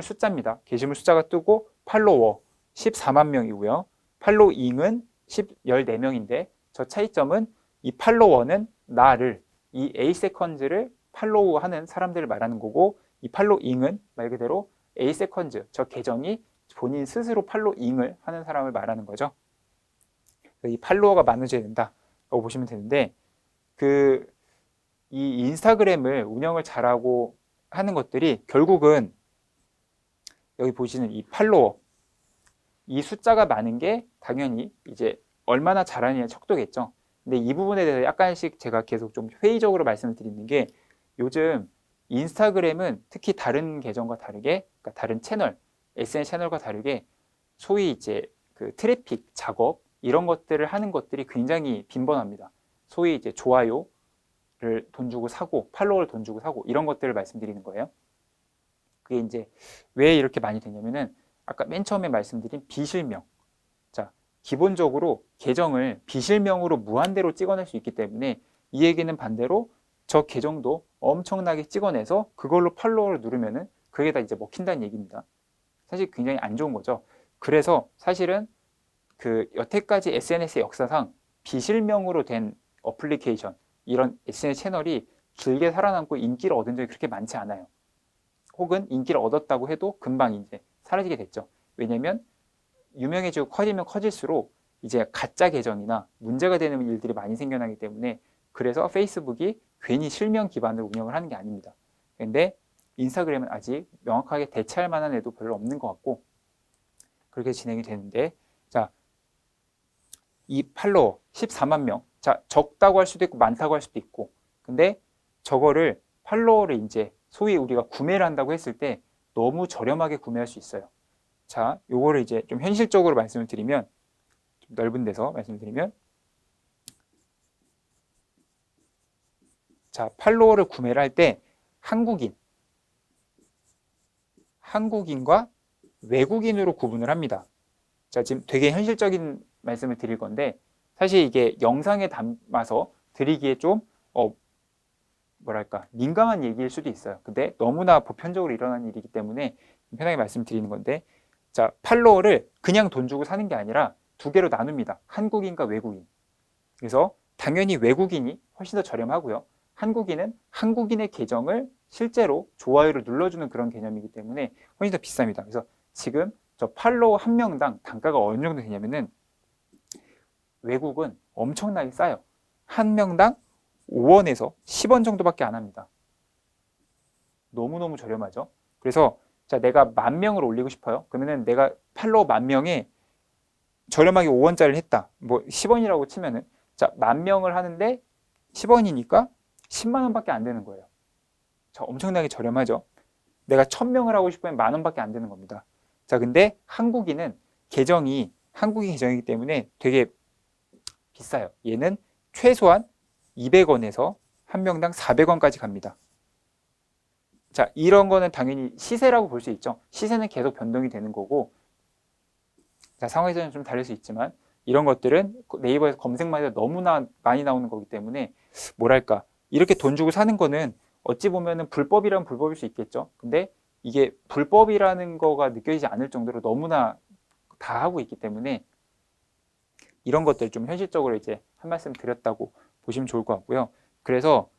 숫자입니다. 게시물 숫자가 뜨고 팔로워 14만 명이고요. 팔로잉은 14명인데, 저 차이점은 이 팔로워는 나를, 이 aseconds를 팔로우하는 사람들을 말하는 거고, 이 팔로잉은 말 그대로 aseconds, 저 계정이 본인 스스로 팔로잉을 하는 사람을 말하는 거죠. 이 팔로워가 많아져야 된다라고 보시면 되는데, 이 인스타그램을 운영을 잘하고 하는 것들이 결국은 여기 보시는 이 팔로워, 이 숫자가 많은 게 당연히 이제 얼마나 잘하느냐의 척도겠죠. 근데 이 부분에 대해서 약간씩 제가 계속 좀 회의적으로 말씀을 드리는 게, 요즘 인스타그램은 특히 다른 계정과 다르게, 그러니까 다른 채널, SNS 채널과 다르게 소위 이제 그 트래픽 작업, 이런 것들을 하는 것들이 굉장히 빈번합니다. 소위 이제 좋아요를 돈 주고 사고, 팔로워를 돈 주고 사고, 이런 것들을 말씀드리는 거예요. 그게 이제 왜 이렇게 많이 되냐면은, 아까 맨 처음에 말씀드린 비실명. 자, 기본적으로 계정을 비실명으로 무한대로 찍어낼 수 있기 때문에, 이 얘기는 반대로 저 계정도 엄청나게 찍어내서 그걸로 팔로워를 누르면은 그게 다 이제 먹힌다는 얘기입니다. 사실 굉장히 안 좋은 거죠. 그래서 사실은 그 여태까지 SNS의 역사상 비실명으로 된 어플리케이션, 이런 SNS 채널이 길게 살아남고 인기를 얻은 적이 그렇게 많지 않아요. 혹은 인기를 얻었다고 해도 금방 이제 사라지게 됐죠. 왜냐면 유명해지고 커지면 커질수록 이제 가짜 계정이나 문제가 되는 일들이 많이 생겨나기 때문에, 그래서 페이스북이 괜히 실명 기반으로 운영을 하는 게 아닙니다. 근데 인스타그램은 아직 명확하게 대체할 만한 애도 별로 없는 것 같고, 그렇게 진행이 되는데, 자, 이 팔로워 14만 명. 자, 적다고 할 수도 있고 많다고 할 수도 있고, 근데 저거를 팔로워를 이제 소위 우리가 구매를 한다고 했을 때 너무 저렴하게 구매할 수 있어요. 자, 요거를 이제 좀 현실적으로 말씀을 드리면, 좀 넓은 데서 말씀을 드리면, 자, 팔로워를 구매를 할 때 한국인과 외국인으로 구분을 합니다. 자, 지금 되게 현실적인 말씀을 드릴 건데, 사실 이게 영상에 담아서 드리기에 좀 뭐랄까 민감한 얘기일 수도 있어요. 근데 너무나 보편적으로 일어나는 일이기 때문에 편하게 말씀드리는 건데, 자, 팔로워를 그냥 돈 주고 사는 게 아니라 두 개로 나눕니다. 한국인과 외국인. 그래서 당연히 외국인이 훨씬 더 저렴하고요. 한국인은 한국인의 계정을 실제로 좋아요를 눌러주는 그런 개념이기 때문에 훨씬 더 비쌉니다. 그래서 지금 저 팔로워 한 명당 단가가 어느 정도 되냐면은, 외국은 엄청나게 싸요. 한 명당 5원에서 10원 정도밖에 안 합니다. 너무너무 저렴하죠. 그래서 자, 내가 10,000명을 올리고 싶어요. 그러면은 내가 팔로워 10,000명에 저렴하게 5원짜리를 했다. 뭐 10원이라고 치면은, 자, 10,000명을 하는데 10원이니까 10만 원밖에 안 되는 거예요. 자, 엄청나게 저렴하죠. 내가 1,000명을 하고 싶으면 10,000원밖에 안 되는 겁니다. 자, 근데 한국인은 계정이 한국인 계정이기 때문에 되게 비싸요. 얘는 최소한 200원에서 한 명당 400원까지 갑니다. 자, 이런 거는 당연히 시세라고 볼 수 있죠. 시세는 계속 변동이 되는 거고, 자, 상황에서는 좀 다를 수 있지만 이런 것들은 네이버에서 검색만 해도 너무나 많이 나오는 거기 때문에, 뭐랄까, 이렇게 돈 주고 사는 거는 어찌 보면은 불법이란 불법일 수 있겠죠. 근데 이게 불법이라는 거가 느껴지지 않을 정도로 너무나 다 하고 있기 때문에 이런 것들 좀 현실적으로 이제 한 말씀 드렸다고 보시면 좋을 것 같고요. 그래서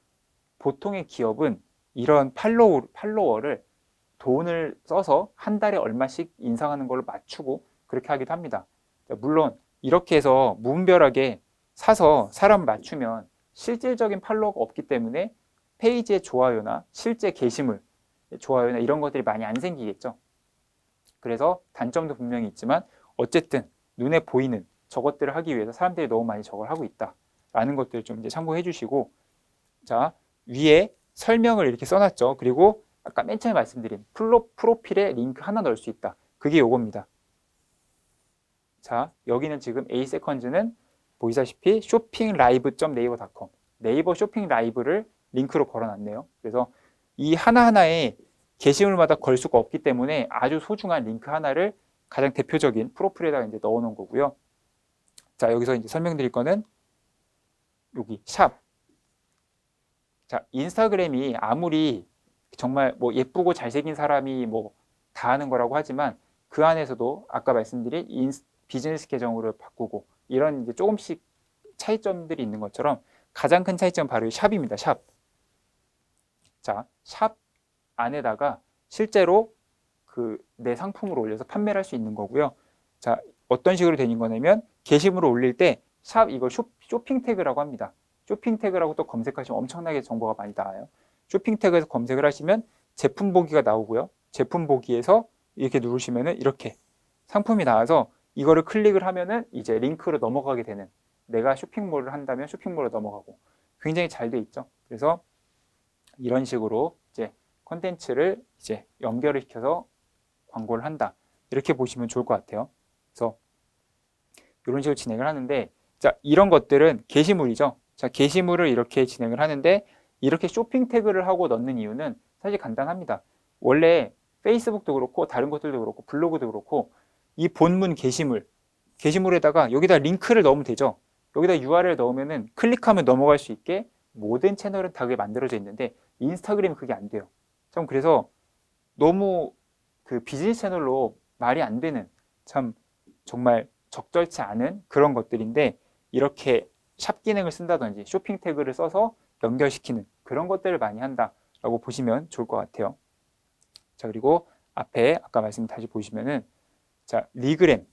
보통의 기업은 이런 팔로워를 돈을 써서 한 달에 얼마씩 인상하는 걸로 맞추고 그렇게 하기도 합니다. 물론 이렇게 해서 무분별하게 사서 사람을 맞추면 실질적인 팔로워가 없기 때문에 페이지의 좋아요나 실제 게시물 좋아요나 이런 것들이 많이 안 생기겠죠. 그래서 단점도 분명히 있지만 어쨌든 눈에 보이는 저것들을 하기 위해서 사람들이 너무 많이 저걸 하고 있다라는 것들을 좀 이제 참고해 주시고, 자, 위에 설명을 이렇게 써놨죠. 그리고 아까 맨 처음에 말씀드린 프로필에 링크 하나 넣을 수 있다. 그게 요겁니다. 자, 여기는 지금 A세컨즈는 보이시다시피 shoppinglive.naver.com 네이버 쇼핑 라이브를 링크로 걸어놨네요. 그래서 이 하나하나에 게시물마다 걸 수가 없기 때문에 아주 소중한 링크 하나를 가장 대표적인 프로필에다가 이제 넣어놓은 거고요. 자, 여기서 이제 설명드릴 거는 여기 샵. 자, 인스타그램이 아무리 정말 뭐 예쁘고 잘생긴 사람이 뭐 다 하는 거라고 하지만 그 안에서도 아까 말씀드린 비즈니스 계정으로 바꾸고 이런 이제 조금씩 차이점들이 있는 것처럼 가장 큰 차이점은 바로 이 샵입니다. 샵. 자, 샵 안에다가 실제로 그 내 상품을 올려서 판매를 할 수 있는 거고요. 자, 어떤 식으로 되는 거냐면 게시물을 올릴 때 샵 이걸 쇼핑 태그라고 합니다. 쇼핑 태그라고 또 검색하시면 엄청나게 정보가 많이 나와요. 쇼핑 태그에서 검색을 하시면 제품 보기가 나오고요. 제품 보기에서 이렇게 누르시면은 이렇게 상품이 나와서 이거를 클릭을 하면은 이제 링크로 넘어가게 되는, 내가 쇼핑몰을 한다면 쇼핑몰로 넘어가고 굉장히 잘 돼 있죠. 그래서 이런 식으로 이제 콘텐츠를 이제 연결을 시켜서 광고를 한다. 이렇게 보시면 좋을 것 같아요. 그래서 이런 식으로 진행을 하는데, 자, 이런 것들은 게시물이죠. 자, 게시물을 이렇게 진행을 하는데 이렇게 쇼핑 태그를 하고 넣는 이유는 사실 간단합니다. 원래 페이스북도 그렇고 다른 것들도 그렇고 블로그도 그렇고 이 본문 게시물에다가 여기다 링크를 넣으면 되죠. 여기다 URL 넣으면은 클릭하면 넘어갈 수 있게 모든 채널은 다 그게 만들어져 있는데 인스타그램은 그게 안 돼요. 참 그래서 너무 그 비즈니스 채널로 말이 안 되는, 참 정말 적절치 않은 그런 것들인데, 이렇게 샵 기능을 쓴다든지 쇼핑 태그를 써서 연결시키는 그런 것들을 많이 한다라고 보시면 좋을 것 같아요. 자, 그리고 앞에 아까 말씀 다시 보시면은, 자, 리그램이라고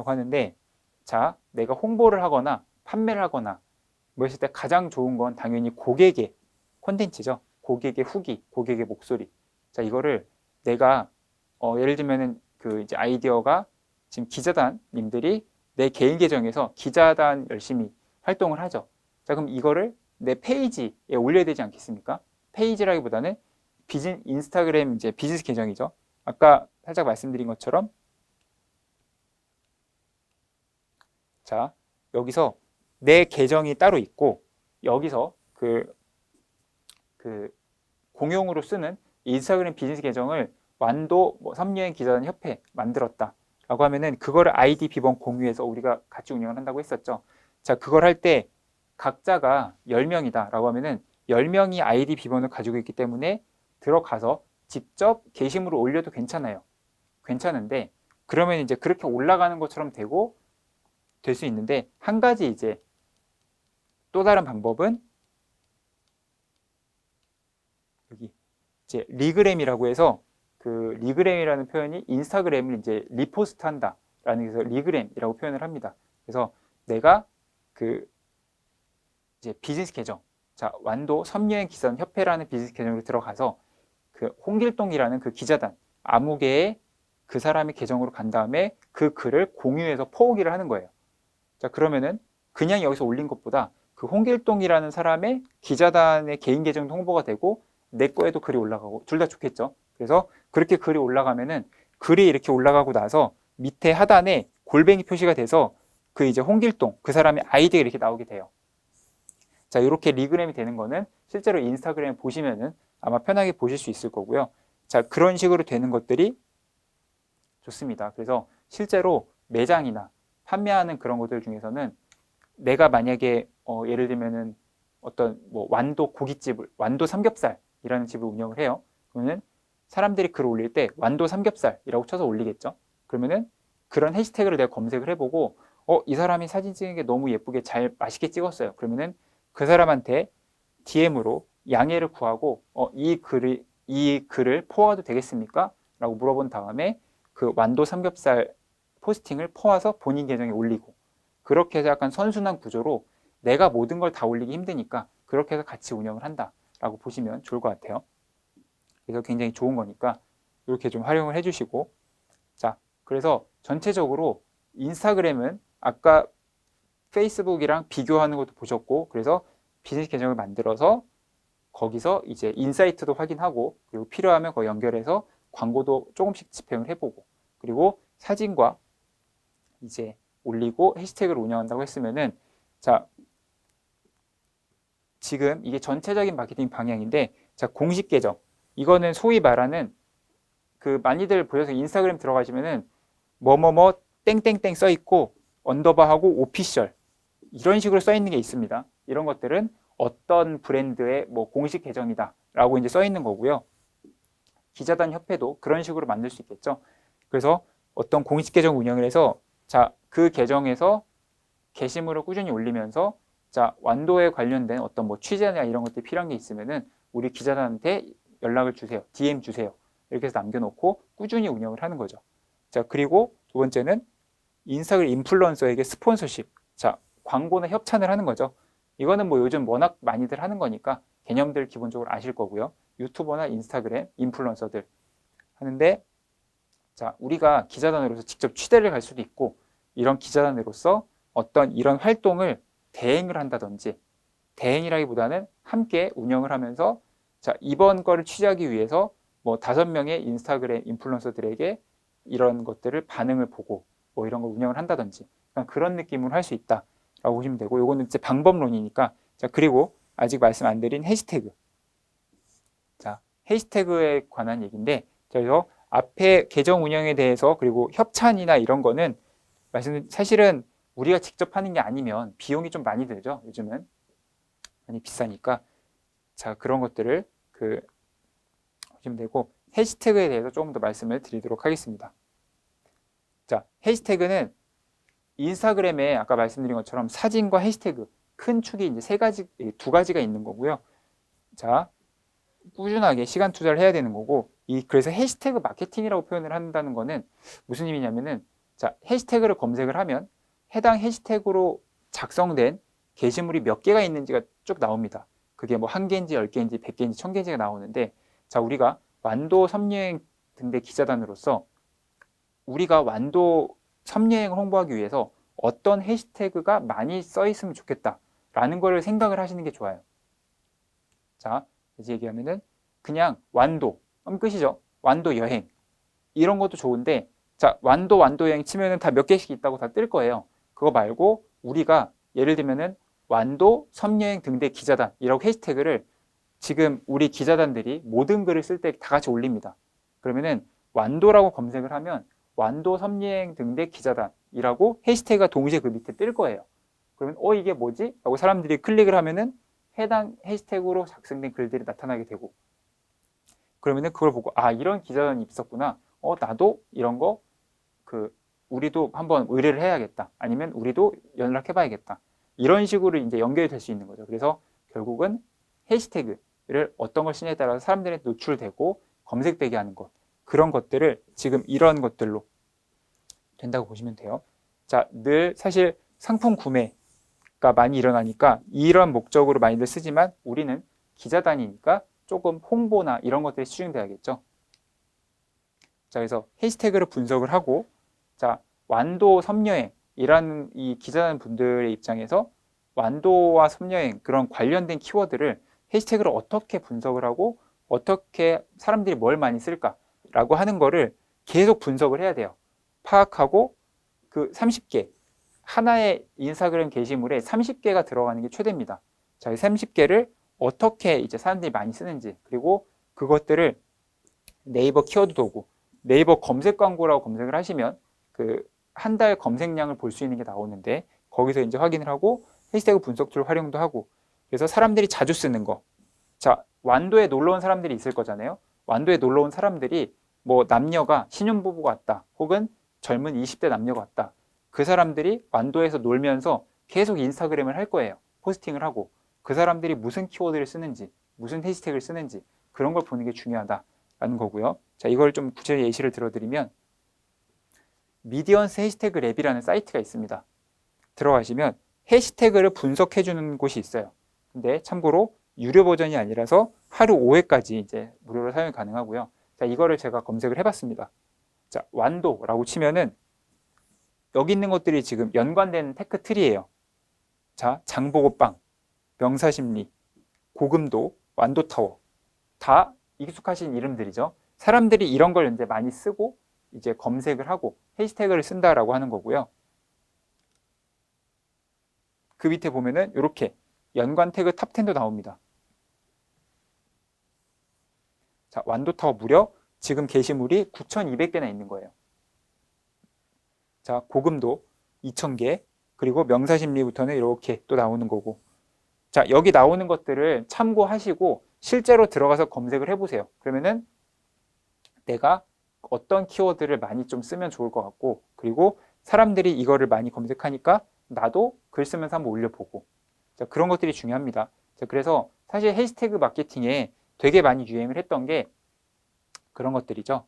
하는데, 자, 내가 홍보를 하거나 판매를 하거나 뭐 했을 때 가장 좋은 건 당연히 고객의 콘텐츠죠. 고객의 후기, 고객의 목소리. 자, 이거를 내가 예를 들면은 그 이제 아이디어가 지금 기자단님들이 내 개인 계정에서 기자단 열심히 활동을 하죠. 자, 그럼 이거를 내 페이지에 올려야 되지 않겠습니까? 페이지라기보다는 인스타그램 이제 비즈니스 계정이죠. 아까 살짝 말씀드린 것처럼, 자, 여기서 내 계정이 따로 있고 여기서 그 공용으로 쓰는 인스타그램 비즈니스 계정을 완도 뭐 섬여행 기자단 협회 만들었다 라고 하면은 그거를 아이디 비번 공유해서 우리가 같이 운영을 한다고 했었죠. 자, 그걸 할 때 각자가 10명이다 라고 하면은 10명이 아이디 비번을 가지고 있기 때문에 들어가서 직접 게시물을 올려도 괜찮아요. 괜찮은데 그러면 이제 그렇게 올라가는 것처럼 되고 될 수 있는데, 한 가지 이제 또 다른 방법은 여기 이제 리그램이라고 해서, 그 리그램이라는 표현이 인스타그램을 이제 리포스트한다 라는, 그래서 리그램이라고 표현을 합니다. 그래서 내가 그 이제 비즈니스 계정, 자, 완도 섬여행 기사단 협회라는 비즈니스 계정으로 들어가서 그 홍길동이라는 그 기자단 아무개의 그 사람의 계정으로 간 다음에 그 글을 공유해서 포기를 하는 거예요. 자, 그러면은 그냥 여기서 올린 것보다 그 홍길동이라는 사람의 기자단의 개인 계정도 홍보가 되고 내 거에도 글이 올라가고 둘 다 좋겠죠. 그래서 그렇게 글이 올라가면은, 글이 이렇게 올라가고 나서 밑에 하단에 골뱅이 표시가 돼서 그 이제 홍길동 그 사람의 아이디가 이렇게 나오게 돼요. 자, 이렇게 리그램이 되는 거는 실제로 인스타그램 보시면은 아마 편하게 보실 수 있을 거고요. 자, 그런 식으로 되는 것들이 좋습니다. 그래서 실제로 매장이나 판매하는 그런 것들 중에서는 내가 만약에 예를 들면은 어떤 뭐 완도 고깃집을, 완도 삼겹살이라는 집을 운영을 해요. 그러면은 사람들이 글을 올릴 때 완도 삼겹살이라고 쳐서 올리겠죠. 그러면은 그런 해시태그를 내가 검색을 해보고 이 사람이 사진 찍은 게 너무 예쁘게 잘 맛있게 찍었어요. 그러면은 그 사람한테 DM으로 양해를 구하고 이 글을 포화도 되겠습니까? 라고 물어본 다음에 그 완도 삼겹살 포스팅을 퍼와서 본인 계정에 올리고, 그렇게 해서 약간 선순환 구조로 내가 모든 걸 다 올리기 힘드니까 그렇게 해서 같이 운영을 한다라고 보시면 좋을 것 같아요. 그래서 굉장히 좋은 거니까 이렇게 좀 활용을 해주시고, 자, 그래서 전체적으로 인스타그램은 아까 페이스북이랑 비교하는 것도 보셨고, 그래서 비즈니스 계정을 만들어서 거기서 이제 인사이트도 확인하고, 그리고 필요하면 거기 연결해서 광고도 조금씩 집행을 해보고, 그리고 사진과 이제 올리고 해시태그를 운영한다고 했으면은, 자, 지금 이게 전체적인 마케팅 방향인데, 자, 공식 계정, 이거는 소위 말하는 그 많이들 보셔서 인스타그램 들어가시면은 뭐뭐뭐 땡땡땡 써 있고 언더바하고 오피셜 이런 식으로 써 있는 게 있습니다. 이런 것들은 어떤 브랜드의 뭐 공식 계정이다라고 이제 써 있는 거고요. 기자단 협회도 그런 식으로 만들 수 있겠죠. 그래서 어떤 공식 계정 운영을 해서, 자, 그 계정에서 게시물을 꾸준히 올리면서, 자, 완도에 관련된 어떤 뭐 취재나 이런 것들이 필요한 게 있으면은 우리 기자단한테 연락을 주세요. DM 주세요. 이렇게 해서 남겨놓고 꾸준히 운영을 하는 거죠. 자, 그리고 두 번째는 인스타그램 인플루언서에게 스폰서십. 자, 광고나 협찬을 하는 거죠. 이거는 뭐 요즘 워낙 많이들 하는 거니까 개념들 기본적으로 아실 거고요. 유튜버나 인스타그램 인플루언서들 하는데, 자, 우리가 기자단으로서 직접 취재를 갈 수도 있고, 이런 기자단으로서 어떤 이런 활동을 대행을 한다든지, 대행이라기보다는 함께 운영을 하면서, 자, 이번 거를 취재하기 위해서 뭐 5명의 인스타그램 인플루언서들에게 이런 것들을 반응을 보고 뭐 이런 걸 운영을 한다든지, 그런 느낌으로 할 수 있다라고 보시면 되고, 요거는 이제 방법론이니까. 자, 그리고 아직 말씀 안 드린 해시태그. 자, 해시태그에 관한 얘기인데, 그래서 앞에 계정 운영에 대해서, 그리고 협찬이나 이런 거는 사실은 우리가 직접 하는 게 아니면 비용이 좀 많이 들죠. 요즘은 많이 비싸니까. 자, 그런 것들을 보시면 되고, 해시태그에 대해서 조금 더 말씀을 드리도록 하겠습니다. 자, 해시태그는 인스타그램에 아까 말씀드린 것처럼 사진과 해시태그 큰 축이 이제 두 가지가 있는 거고요. 자, 꾸준하게 시간 투자를 해야 되는 거고, 그래서 해시태그 마케팅이라고 표현을 한다는 거는 무슨 의미냐면은, 자, 해시태그를 검색을 하면 해당 해시태그로 작성된 게시물이 몇 개가 있는지가 쭉 나옵니다. 그게 뭐 1개인지 10개인지 100개인지 1000개인지가 나오는데, 자, 우리가 완도 섬여행 등대 기자단으로서 우리가 완도 섬여행을 홍보하기 위해서 어떤 해시태그가 많이 써 있으면 좋겠다라는 걸 생각을 하시는 게 좋아요. 자, 이제 얘기하면은 그냥 완도 하면 끝이죠. 완도 여행 이런 것도 좋은데, 자, 완도 여행 치면은 다 몇 개씩 있다고 다 뜰 거예요. 그거 말고 우리가 예를 들면은 완도 섬여행 등대 기자단이라고 해시태그를 지금 우리 기자단들이 모든 글을 쓸 때 다 같이 올립니다. 그러면은 완도라고 검색을 하면 완도 섬여행 등대 기자단이라고 해시태그가 동시에 그 밑에 뜰 거예요. 그러면 이게 뭐지? 라고 사람들이 클릭을 하면은 해당 해시태그로 작성된 글들이 나타나게 되고, 그러면은 그걸 보고 이런 기자단이 있었구나. 나도 이런 거 우리도 한번 의뢰를 해야겠다. 아니면 우리도 연락해 봐야겠다. 이런 식으로 이제 연결이 될 수 있는 거죠. 그래서 결국은 해시태그를 어떤 걸 쓰냐에 따라서 사람들이 노출되고 검색되게 하는 것, 그런 것들을 지금 이런 것들로 된다고 보시면 돼요. 자, 늘 사실 상품 구매가 많이 일어나니까 이런 목적으로 많이들 쓰지만 우리는 기자단이니까 조금 홍보나 이런 것들이 수정돼야겠죠. 자, 그래서 해시태그를 분석을 하고, 자, 완도 섬여행이라는 이 기자단 분들의 입장에서 완도와 섬여행 그런 관련된 키워드를 해시태그를 어떻게 분석을 하고 어떻게 사람들이 뭘 많이 쓸까라고 하는 거를 계속 분석을 해야 돼요. 파악하고 그 30개, 하나의 인스타그램 게시물에 30개가 들어가는 게 최대입니다. 자, 이 30개를 어떻게 이제 사람들이 많이 쓰는지, 그리고 그것들을 네이버 키워드 도구, 네이버 검색 광고라고 검색을 하시면 그 한 달 검색량을 볼 수 있는 게 나오는데, 거기서 이제 확인을 하고 해시태그 분석 툴 활용도 하고, 그래서 사람들이 자주 쓰는 거. 자, 완도에 놀러 온 사람들이 있을 거잖아요. 완도에 놀러 온 사람들이 뭐 남녀가 신혼부부가 왔다, 혹은 젊은 20대 남녀가 왔다. 그 사람들이 완도에서 놀면서 계속 인스타그램을 할 거예요. 포스팅을 하고. 그 사람들이 무슨 키워드를 쓰는지, 무슨 해시태그를 쓰는지, 그런 걸 보는 게 중요하다라는 거고요. 자, 이걸 좀 구체적인 예시를 들어드리면, 미디언스 해시태그 랩이라는 사이트가 있습니다. 들어가시면 해시태그를 분석해주는 곳이 있어요. 근데 참고로 유료 버전이 아니라서 하루 5회까지 이제 무료로 사용이 가능하고요. 자, 이거를 제가 검색을 해봤습니다. 자, 완도라고 치면은 여기 있는 것들이 지금 연관된 테크 틀이에요. 자, 장보고빵, 명사심리, 고금도, 완도타워, 다 익숙하신 이름들이죠. 사람들이 이런 걸 이제 많이 쓰고 이제 검색을 하고 해시태그를 쓴다라고 하는 거고요. 그 밑에 보면은 이렇게 연관 태그 탑10도 나옵니다. 자, 완도타워 무려 지금 게시물이 9,200개나 있는 거예요. 자, 고금도 2,000개, 그리고 명사심리부터는 이렇게 또 나오는 거고. 자, 여기 나오는 것들을 참고하시고 실제로 들어가서 검색을 해보세요. 그러면은 내가 어떤 키워드를 많이 좀 쓰면 좋을 것 같고, 그리고 사람들이 이거를 많이 검색하니까 나도 글 쓰면서 한번 올려보고. 자, 그런 것들이 중요합니다. 자, 그래서 사실 해시태그 마케팅에 되게 많이 유행을 했던 게 그런 것들이죠.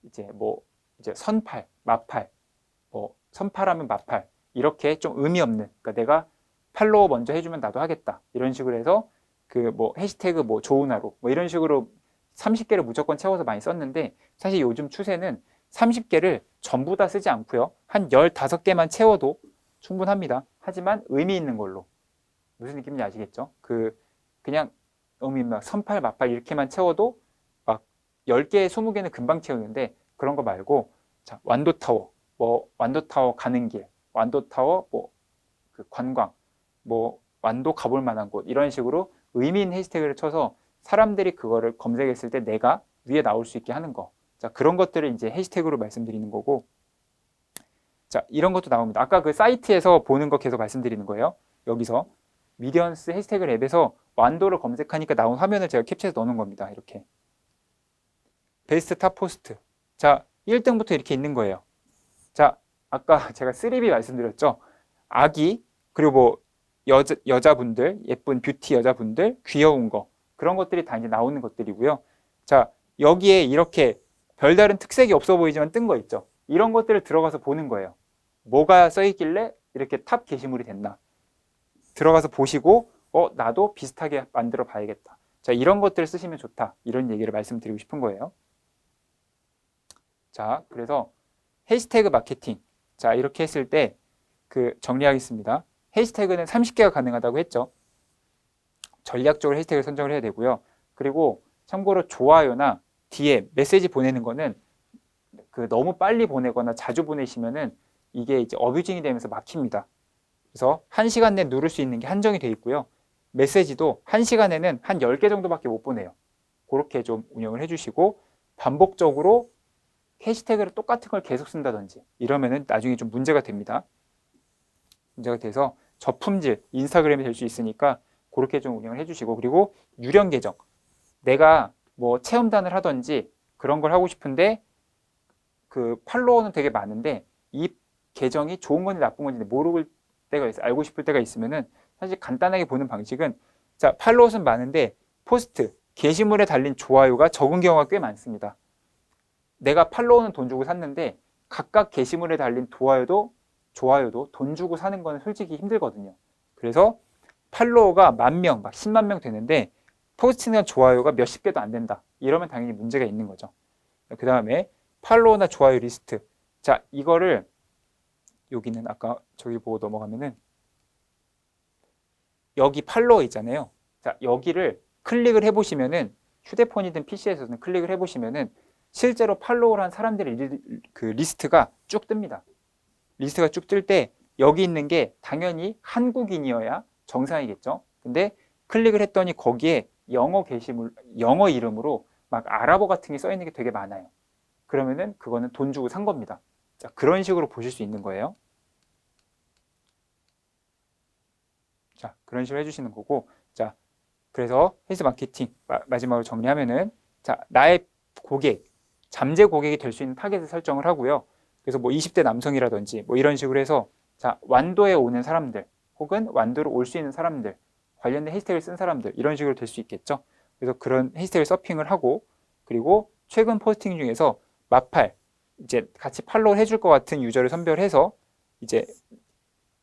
이제 선팔, 마팔, 뭐 선팔하면 마팔, 이렇게 좀 의미 없는, 그러니까 내가 팔로워 먼저 해주면 나도 하겠다, 이런 식으로 해서 해시태그 좋은 하루 이런 식으로 30개를 무조건 채워서 많이 썼는데, 사실 요즘 추세는 30개를 전부 다 쓰지 않고요, 한 15개만 채워도 충분합니다. 하지만 의미 있는 걸로. 무슨 느낌인지 아시겠죠? 그냥 의미 막 선팔 마팔 이렇게만 채워도 막 10개 20개는 금방 채우는데, 그런 거 말고, 자, 완도타워, 완도타워 가는 길, 완도타워 관광, 완도 가볼 만한 곳, 이런 식으로 의미 있는 해시태그를 쳐서 사람들이 그거를 검색했을 때 내가 위에 나올 수 있게 하는 거. 자, 그런 것들을 이제 해시태그로 말씀드리는 거고. 자, 이런 것도 나옵니다. 아까 그 사이트에서 보는 거 계속 말씀드리는 거예요. 여기서 미디언스 해시태그 랩에서 완도를 검색하니까 나온 화면을 제가 캡처해서 넣는 겁니다. 이렇게. 베스트 탑 포스트. 자, 1등부터 이렇게 있는 거예요. 자, 아까 제가 3B 말씀드렸죠. 아기, 그리고 여자분들, 예쁜 뷰티 여자분들, 귀여운 거, 그런 것들이 다 이제 나오는 것들이고요. 자, 여기에 이렇게 별다른 특색이 없어 보이지만 뜬 거 있죠. 이런 것들을 들어가서 보는 거예요. 뭐가 써있길래 이렇게 탑 게시물이 됐나. 들어가서 보시고, 나도 비슷하게 만들어 봐야겠다. 자, 이런 것들을 쓰시면 좋다, 이런 얘기를 말씀드리고 싶은 거예요. 자, 그래서 해시태그 마케팅. 자, 이렇게 했을 때 정리하겠습니다. 해시태그는 30개가 가능하다고 했죠. 전략적으로 해시태그를 선정을 해야 되고요. 그리고 참고로 좋아요나 DM, 메시지 보내는 거는 너무 빨리 보내거나 자주 보내시면은 이게 이제 어뷰징이 되면서 막힙니다. 그래서 1시간 내에 누를 수 있는 게 한정이 되어 있고요. 메시지도 1시간에는 한 10개 정도밖에 못 보내요. 그렇게 좀 운영을 해주시고, 반복적으로 해시태그를 똑같은 걸 계속 쓴다든지 이러면은 나중에 좀 문제가 됩니다. 문제가 돼서 저품질 인스타그램이 될 수 있으니까 그렇게 좀 운영을 해주시고, 그리고 유령 계정, 내가 뭐 체험단을 하든지 그런 걸 하고 싶은데 그 팔로워는 되게 많은데 이 계정이 좋은 건지 나쁜 건지 모를 때가 있어요. 알고 싶을 때가 있으면은 사실 간단하게 보는 방식은, 자, 팔로워는 많은데 포스트, 게시물에 달린 좋아요가 적은 경우가 꽤 많습니다. 내가 팔로워는 돈 주고 샀는데 각각 게시물에 달린 좋아요도 돈 주고 사는 건 솔직히 힘들거든요. 그래서 팔로워가 10,000명, 막 10만 명 되는데 포스트나 좋아요가 몇십 개도 안 된다. 이러면 당연히 문제가 있는 거죠. 그 다음에 팔로워나 좋아요 리스트. 자, 이거를 여기는 아까 저기 보고 넘어가면은 여기 팔로워 있잖아요. 자, 여기를 클릭을 해보시면은 휴대폰이든 PC에서는 클릭을 해보시면은 실제로 팔로우를 한 사람들의 그 리스트가 쭉 뜹니다. 리스트가 쭉 뜰 때 여기 있는 게 당연히 한국인이어야 정상이겠죠. 근데 클릭을 했더니 거기에 영어 게시물, 영어 이름으로 막 아랍어 같은 게 써 있는 게 되게 많아요. 그러면은 그거는 돈 주고 산 겁니다. 자, 그런 식으로 보실 수 있는 거예요. 자, 그런 식으로 해주시는 거고, 자, 그래서 헬스 마케팅 마지막으로 정리하면은, 자, 나의 고객, 잠재 고객이 될 수 있는 타겟을 설정을 하고요. 그래서 뭐 20대 남성이라든지 뭐 이런 식으로 해서, 자, 완도에 오는 사람들 혹은 완도로 올 수 있는 사람들, 관련된 해시태그를 쓴 사람들, 이런 식으로 될 수 있겠죠. 그래서 그런 해시태그 서핑을 하고, 그리고 최근 포스팅 중에서 마팔, 이제 같이 팔로우 해줄 것 같은 유저를 선별해서 이제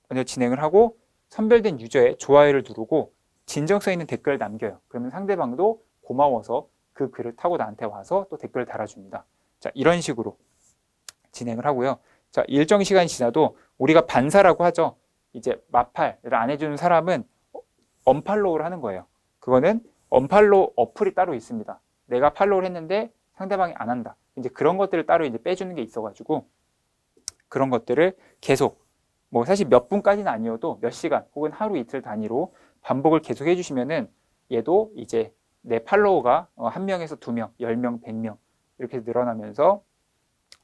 먼저 진행을 하고, 선별된 유저의 좋아요를 누르고 진정성 있는 댓글을 남겨요. 그러면 상대방도 고마워서 그 글을 타고 나한테 와서 또 댓글을 달아줍니다. 자, 이런 식으로 진행을 하고요. 자, 일정 시간이 지나도 우리가 반사라고 하죠. 이제 마팔을 안 해주는 사람은 언팔로우를 하는 거예요. 그거는 언팔로우 어플이 따로 있습니다. 내가 팔로우를 했는데 상대방이 안 한다. 이제 그런 것들을 따로 이제 빼주는 게 있어가지고 그런 것들을 계속, 뭐 사실 몇 분까지는 아니어도 몇 시간 혹은 하루 이틀 단위로 반복을 계속 해주시면은 얘도 이제 내 팔로워가 1명에서 2명, 10명, 100명 이렇게 늘어나면서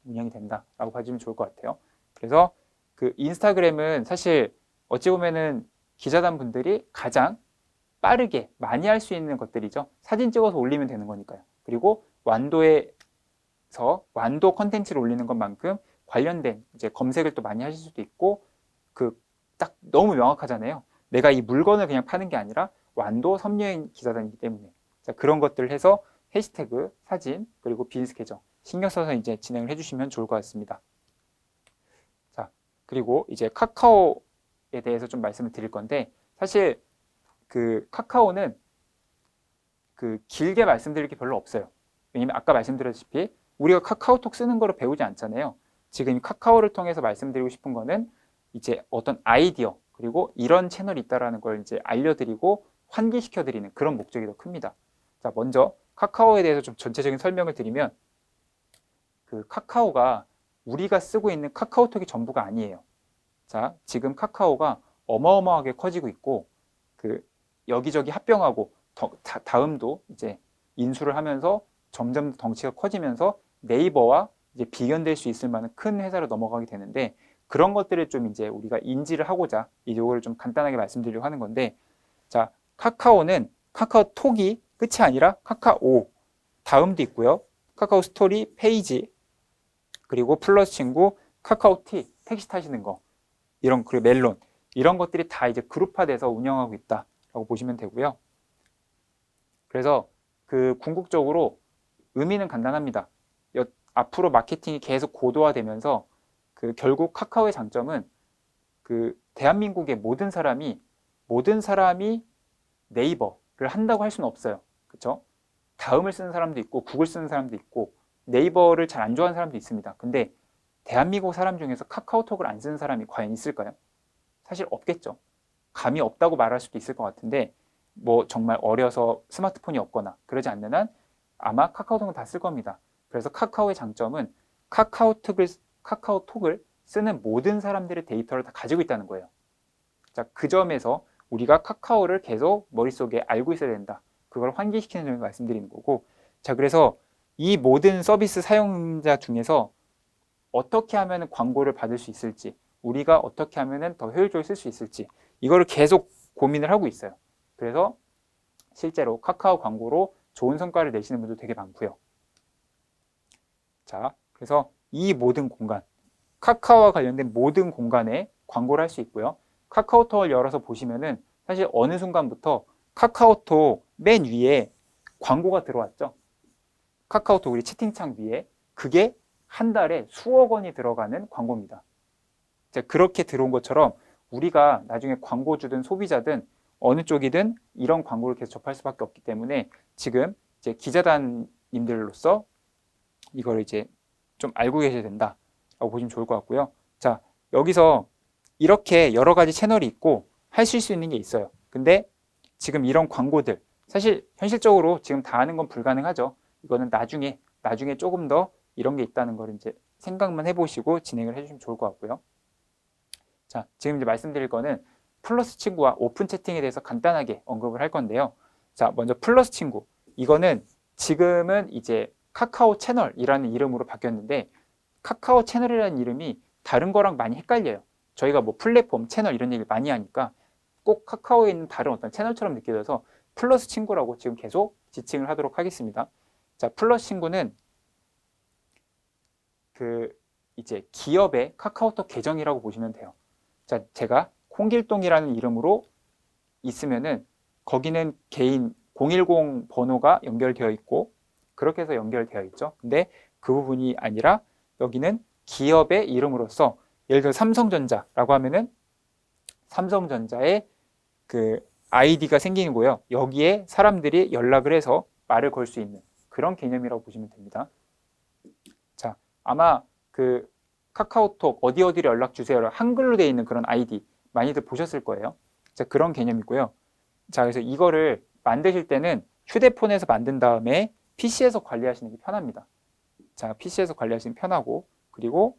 운영이 된다라고 봐주면 좋을 것 같아요. 그래서 그 인스타그램은 사실 어찌 보면은 기자단 분들이 가장 빠르게 많이 할 수 있는 것들이죠. 사진 찍어서 올리면 되는 거니까요. 그리고 완도에서 완도 컨텐츠를 올리는 것만큼 관련된 이제 검색을 또 많이 하실 수도 있고, 그 딱 너무 명확하잖아요. 내가 이 물건을 그냥 파는 게 아니라 완도 섬여행 기자단이기 때문에, 자, 그런 것들을 해서 해시태그, 사진, 그리고 비즈니스 계정 신경 써서 이제 진행을 해주시면 좋을 것 같습니다. 자, 그리고 이제 카카오에 대해서 좀 말씀을 드릴 건데, 사실 그 카카오는 그 길게 말씀드릴 게 별로 없어요. 왜냐면 아까 말씀드렸다시피 우리가 카카오톡 쓰는 거를 배우지 않잖아요. 지금 카카오를 통해서 말씀드리고 싶은 거는 이제 어떤 아이디어, 그리고 이런 채널이 있다라는 걸 이제 알려드리고 환기시켜드리는 그런 목적이 더 큽니다. 자, 먼저 카카오에 대해서 좀 전체적인 설명을 드리면, 그 카카오가 우리가 쓰고 있는 카카오톡이 전부가 아니에요. 자, 지금 카카오가 어마어마하게 커지고 있고, 그 여기저기 합병하고 다음도 이제 인수를 하면서 점점 덩치가 커지면서 네이버와 이제 비견될 수 있을 만한 큰 회사로 넘어가게 되는데, 그런 것들을 좀 이제 우리가 인지를 하고자 이거를 좀 간단하게 말씀드리려고 하는 건데, 자, 카카오는 카카오톡이 끝이 아니라 카카오 다음도 있고요. 카카오 스토리, 페이지, 그리고 플러스 친구, 카카오티, 택시 타시는 거, 이런, 그리고 멜론, 이런 것들이 다 이제 그룹화돼서 운영하고 있다라고 보시면 되고요. 그래서 그 궁극적으로 의미는 간단합니다. 앞으로 마케팅이 계속 고도화되면서 그 결국 카카오의 장점은 그 대한민국의 모든 사람이 네이버를 한다고 할 수는 없어요. 그렇죠? 다음을 쓰는 사람도 있고 구글 쓰는 사람도 있고 네이버를 잘 안 좋아하는 사람도 있습니다. 근데 대한민국 사람 중에서 카카오톡을 안 쓰는 사람이 과연 있을까요? 사실 없겠죠. 감이 없다고 말할 수도 있을 것 같은데, 뭐 정말 어려서 스마트폰이 없거나 그러지 않는 한 아마 카카오톡은 다 쓸 겁니다. 그래서 카카오의 장점은 카카오톡을 쓰는 모든 사람들의 데이터를 다 가지고 있다는 거예요. 자, 그 점에서 우리가 카카오를 계속 머릿속에 알고 있어야 된다. 그걸 환기시키는 점을 말씀드리는 거고, 자, 그래서 이 모든 서비스 사용자 중에서 어떻게 하면 광고를 받을 수 있을지, 우리가 어떻게 하면은 더 효율적으로 쓸 수 있을지 이거를 계속 고민을 하고 있어요. 그래서 실제로 카카오 광고로 좋은 성과를 내시는 분도 되게 많고요. 자, 그래서 이 모든 공간, 카카오와 관련된 모든 공간에 광고를 할 수 있고요. 카카오톡을 열어서 보시면은 사실 어느 순간부터 카카오톡 맨 위에 광고가 들어왔죠. 카카오톡 우리 채팅창 위에 그게 한 달에 수억 원이 들어가는 광고입니다. 그렇게 들어온 것처럼 우리가 나중에 광고주든 소비자든 어느 쪽이든 이런 광고를 계속 접할 수밖에 없기 때문에 지금 이제 기자단님들로서 이걸 이제 좀 알고 계셔야 된다라고 보시면 좋을 것 같고요. 자, 여기서 이렇게 여러 가지 채널이 있고 하실 수 있는 게 있어요. 근데 지금 이런 광고들 사실 현실적으로 지금 다 하는 건 불가능하죠. 이거는 나중에 조금 더 이런 게 있다는 걸 이제 생각만 해보시고 진행을 해주시면 좋을 것 같고요. 자, 지금 이제 말씀드릴 거는 플러스 친구와 오픈 채팅에 대해서 간단하게 언급을 할 건데요. 자, 먼저 플러스 친구. 이거는 지금은 이제 카카오 채널이라는 이름으로 바뀌었는데 카카오 채널이라는 이름이 다른 거랑 많이 헷갈려요. 저희가 뭐 플랫폼, 채널 이런 얘기를 많이 하니까 꼭 카카오에 있는 다른 어떤 채널처럼 느껴져서 플러스 친구라고 지금 계속 지칭을 하도록 하겠습니다. 자, 플러스 친구는 그 이제 기업의 카카오톡 계정이라고 보시면 돼요. 자, 제가 홍길동이라는 이름으로 있으면은 거기는 개인 010 번호가 연결되어 있고 그렇게 해서 연결되어 있죠. 근데 그 부분이 아니라 여기는 기업의 이름으로서 예를 들어 삼성전자라고 하면은 삼성전자의 그 아이디가 생기는 거예요. 여기에 사람들이 연락을 해서 말을 걸 수 있는 그런 개념이라고 보시면 됩니다. 자, 아마 그 카카오톡 어디를 연락 주세요 한글로 되어 있는 그런 아이디 많이들 보셨을 거예요. 자, 그런 개념이고요. 자, 그래서 이거를 만드실 때는 휴대폰에서 만든 다음에 PC에서 관리하시는 게 편합니다. 자, PC에서 관리하시면 편하고 그리고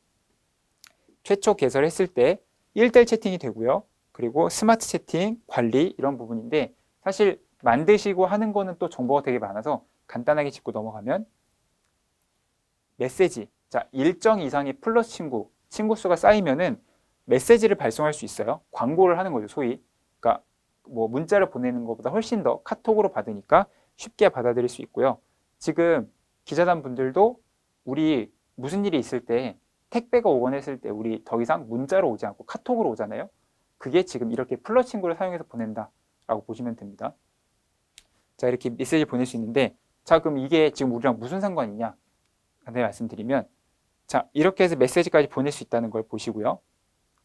최초 개설했을 때 1대1 채팅이 되고요. 그리고 스마트 채팅, 관리 이런 부분인데 사실 만드시고 하는 거는 또 정보가 되게 많아서 간단하게 짚고 넘어가면 메시지. 자, 일정 이상의 플러스 친구 수가 쌓이면은 메시지를 발송할 수 있어요. 광고를 하는 거죠, 소위. 그러니까 뭐 문자를 보내는 것보다 훨씬 더 카톡으로 받으니까 쉽게 받아들일 수 있고요. 지금 기자단 분들도 우리 무슨 일이 있을 때 택배가 오건 했을 때 우리 더 이상 문자로 오지 않고 카톡으로 오잖아요. 그게 지금 이렇게 플러스 친구를 사용해서 보낸다라고 보시면 됩니다. 자, 이렇게 메시지 보낼 수 있는데 자, 그럼 이게 지금 우리랑 무슨 상관이냐? 간단히 말씀드리면 자, 이렇게 해서 메시지까지 보낼 수 있다는 걸 보시고요.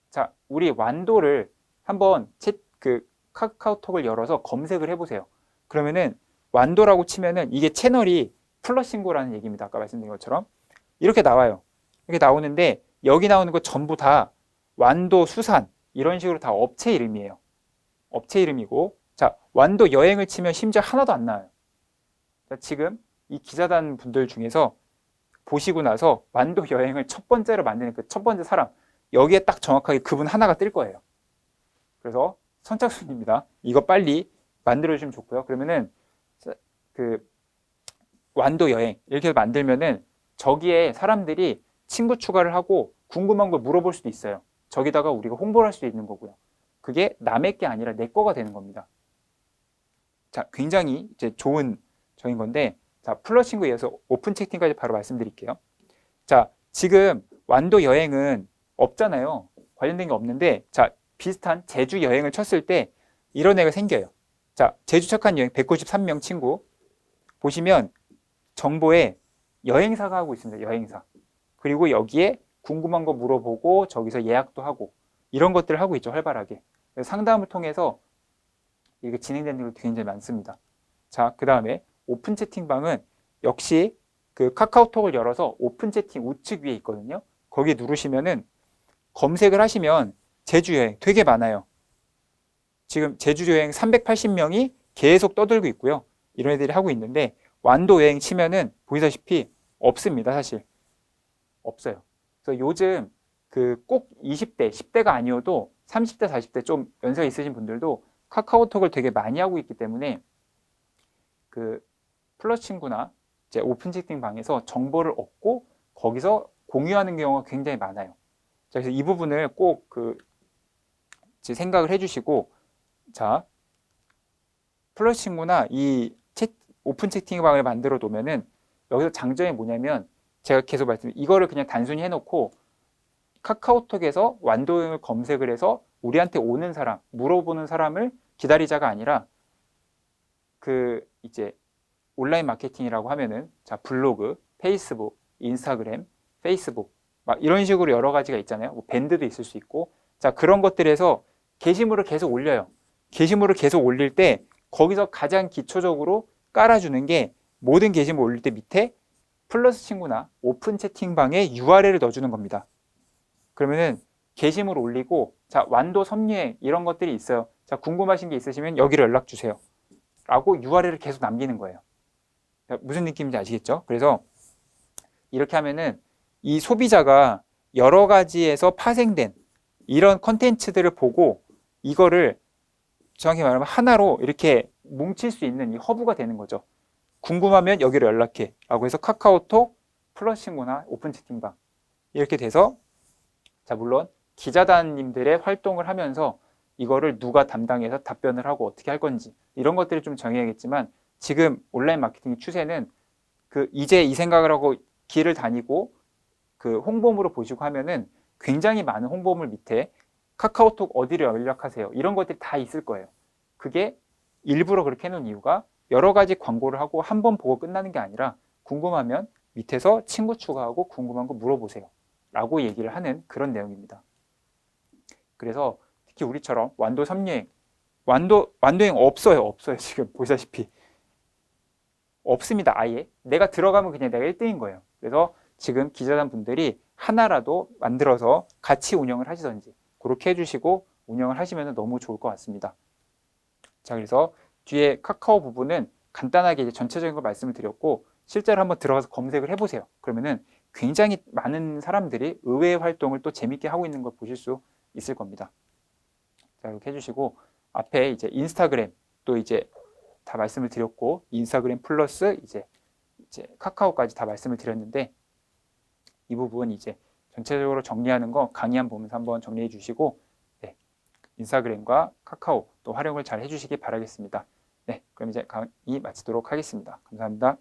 자, 우리 완도를 한번 그 카카오톡을 열어서 검색을 해보세요. 그러면은 완도라고 치면은 이게 채널이 플러스 친구라는 얘기입니다. 아까 말씀드린 것처럼 이렇게 나와요. 이렇게 나오는데 여기 나오는 거 전부 다 완도 수산 이런 식으로 다 업체 이름이에요. 업체 이름이고 자, 완도 여행을 치면 심지어 하나도 안 나와요. 자, 지금 이 기자단 분들 중에서 보시고 나서 완도 여행을 첫 번째로 만드는 그 첫 번째 사람 여기에 딱 정확하게 그분 하나가 뜰 거예요. 그래서 선착순입니다. 이거 빨리 만들어 주시면 좋고요. 그러면은 그 완도 여행 이렇게 만들면은 저기에 사람들이 친구 추가를 하고 궁금한 걸 물어볼 수도 있어요. 저기다가 우리가 홍보를 할 수도 있는 거고요. 그게 남의 게 아니라 내 거가 되는 겁니다. 자, 굉장히 이제 좋은 저인 건데 자, 플러스 친구에 의해서 오픈 채팅까지 바로 말씀드릴게요. 자, 지금 완도 여행은 없잖아요. 관련된 게 없는데 자, 비슷한 제주 여행을 쳤을 때 이런 애가 생겨요. 자, 제주 착한 여행 193명 친구 보시면 정보에 여행사가 하고 있습니다. 여행사. 그리고 여기에 궁금한 거 물어보고 저기서 예약도 하고 이런 것들을 하고 있죠. 활발하게. 상담을 통해서 이게 진행되는 것도 굉장히 많습니다. 자, 그 다음에 오픈 채팅방은 역시 그 카카오톡을 열어서 오픈 채팅 우측 위에 있거든요. 거기 누르시면은 검색을 하시면 제주 여행 되게 많아요. 지금 제주 여행 380명이 계속 떠들고 있고요. 이런 애들이 하고 있는데 완도 여행 치면은 보시다시피 없습니다. 사실 없어요. 그래서 요즘 그 꼭 20대, 10대가 아니어도 30대, 40대 좀 연세가 있으신 분들도 카카오톡을 되게 많이 하고 있기 때문에 그 플러스 친구나 이제 오픈 채팅 방에서 정보를 얻고 거기서 공유하는 경우가 굉장히 많아요. 자, 그래서 이 부분을 꼭 생각을 해주시고, 자, 플러스 친구나 오픈 채팅방을 만들어 놓으면은 여기서 장점이 뭐냐면 제가 계속 이거를 그냥 단순히 해놓고 카카오톡에서 완도형을 검색을 해서 우리한테 오는 사람, 물어보는 사람을 기다리자가 아니라 이제 온라인 마케팅이라고 하면은 자, 블로그, 페이스북, 인스타그램, 페이스북 막 이런 식으로 여러 가지가 있잖아요. 뭐 밴드도 있을 수 있고. 자, 그런 것들에서 게시물을 계속 올려요. 게시물을 계속 올릴 때 거기서 가장 기초적으로 깔아주는 게 모든 게시물 올릴 때 밑에 플러스 친구나 오픈 채팅방에 URL을 넣어주는 겁니다. 그러면은 게시물 올리고 자, 완도 섭리행 이런 것들이 있어요. 자, 궁금하신 게 있으시면 여기로 연락 주세요. 라고 URL을 계속 남기는 거예요. 무슨 느낌인지 아시겠죠? 그래서 이렇게 하면은 이 소비자가 여러 가지에서 파생된 이런 컨텐츠들을 보고 이거를 정확히 말하면 하나로 이렇게 뭉칠 수 있는 이 허브가 되는 거죠. 궁금하면 여기로 연락해 라고 해서 카카오톡, 플러스 친구나 오픈 채팅방 이렇게 돼서 자, 물론 기자단님들의 활동을 하면서 이거를 누가 담당해서 답변을 하고 어떻게 할 건지 이런 것들을 좀 정해야겠지만 지금 온라인 마케팅 추세는 이제 이 생각을 하고 길을 다니고 홍보물을 보시고 하면은 굉장히 많은 홍보물 밑에 카카오톡 어디를 연락하세요 이런 것들이 다 있을 거예요. 그게 일부러 그렇게 해놓은 이유가 여러 가지 광고를 하고 한 번 보고 끝나는 게 아니라 궁금하면 밑에서 친구 추가하고 궁금한 거 물어보세요 라고 얘기를 하는 그런 내용입니다. 그래서 특히 우리처럼 완도 섭리행 완도행 없어요 지금 보시다시피 없습니다. 아예 내가 들어가면 그냥 내가 1등인 거예요. 그래서 지금 기자단 분들이 하나라도 만들어서 같이 운영을 하시던지 그렇게 해주시고 운영을 하시면 너무 좋을 것 같습니다. 자, 그래서 뒤에 카카오 부분은 간단하게 이제 전체적인 걸 말씀을 드렸고 실제로 한번 들어가서 검색을 해보세요. 그러면은 굉장히 많은 사람들이 의외의 활동을 또 재밌게 하고 있는 걸 보실 수 있을 겁니다. 자, 이렇게 해주시고 앞에 이제 인스타그램 또 이제 다 말씀을 드렸고 인스타그램 플러스 이제 카카오까지 다 말씀을 드렸는데 이 부분 이제 전체적으로 정리하는 거 강의 한 보면서 한번 정리해 주시고 네, 인스타그램과 카카오 또 활용을 잘 해주시기 바라겠습니다. 네, 그럼 이제 강의 마치도록 하겠습니다. 감사합니다.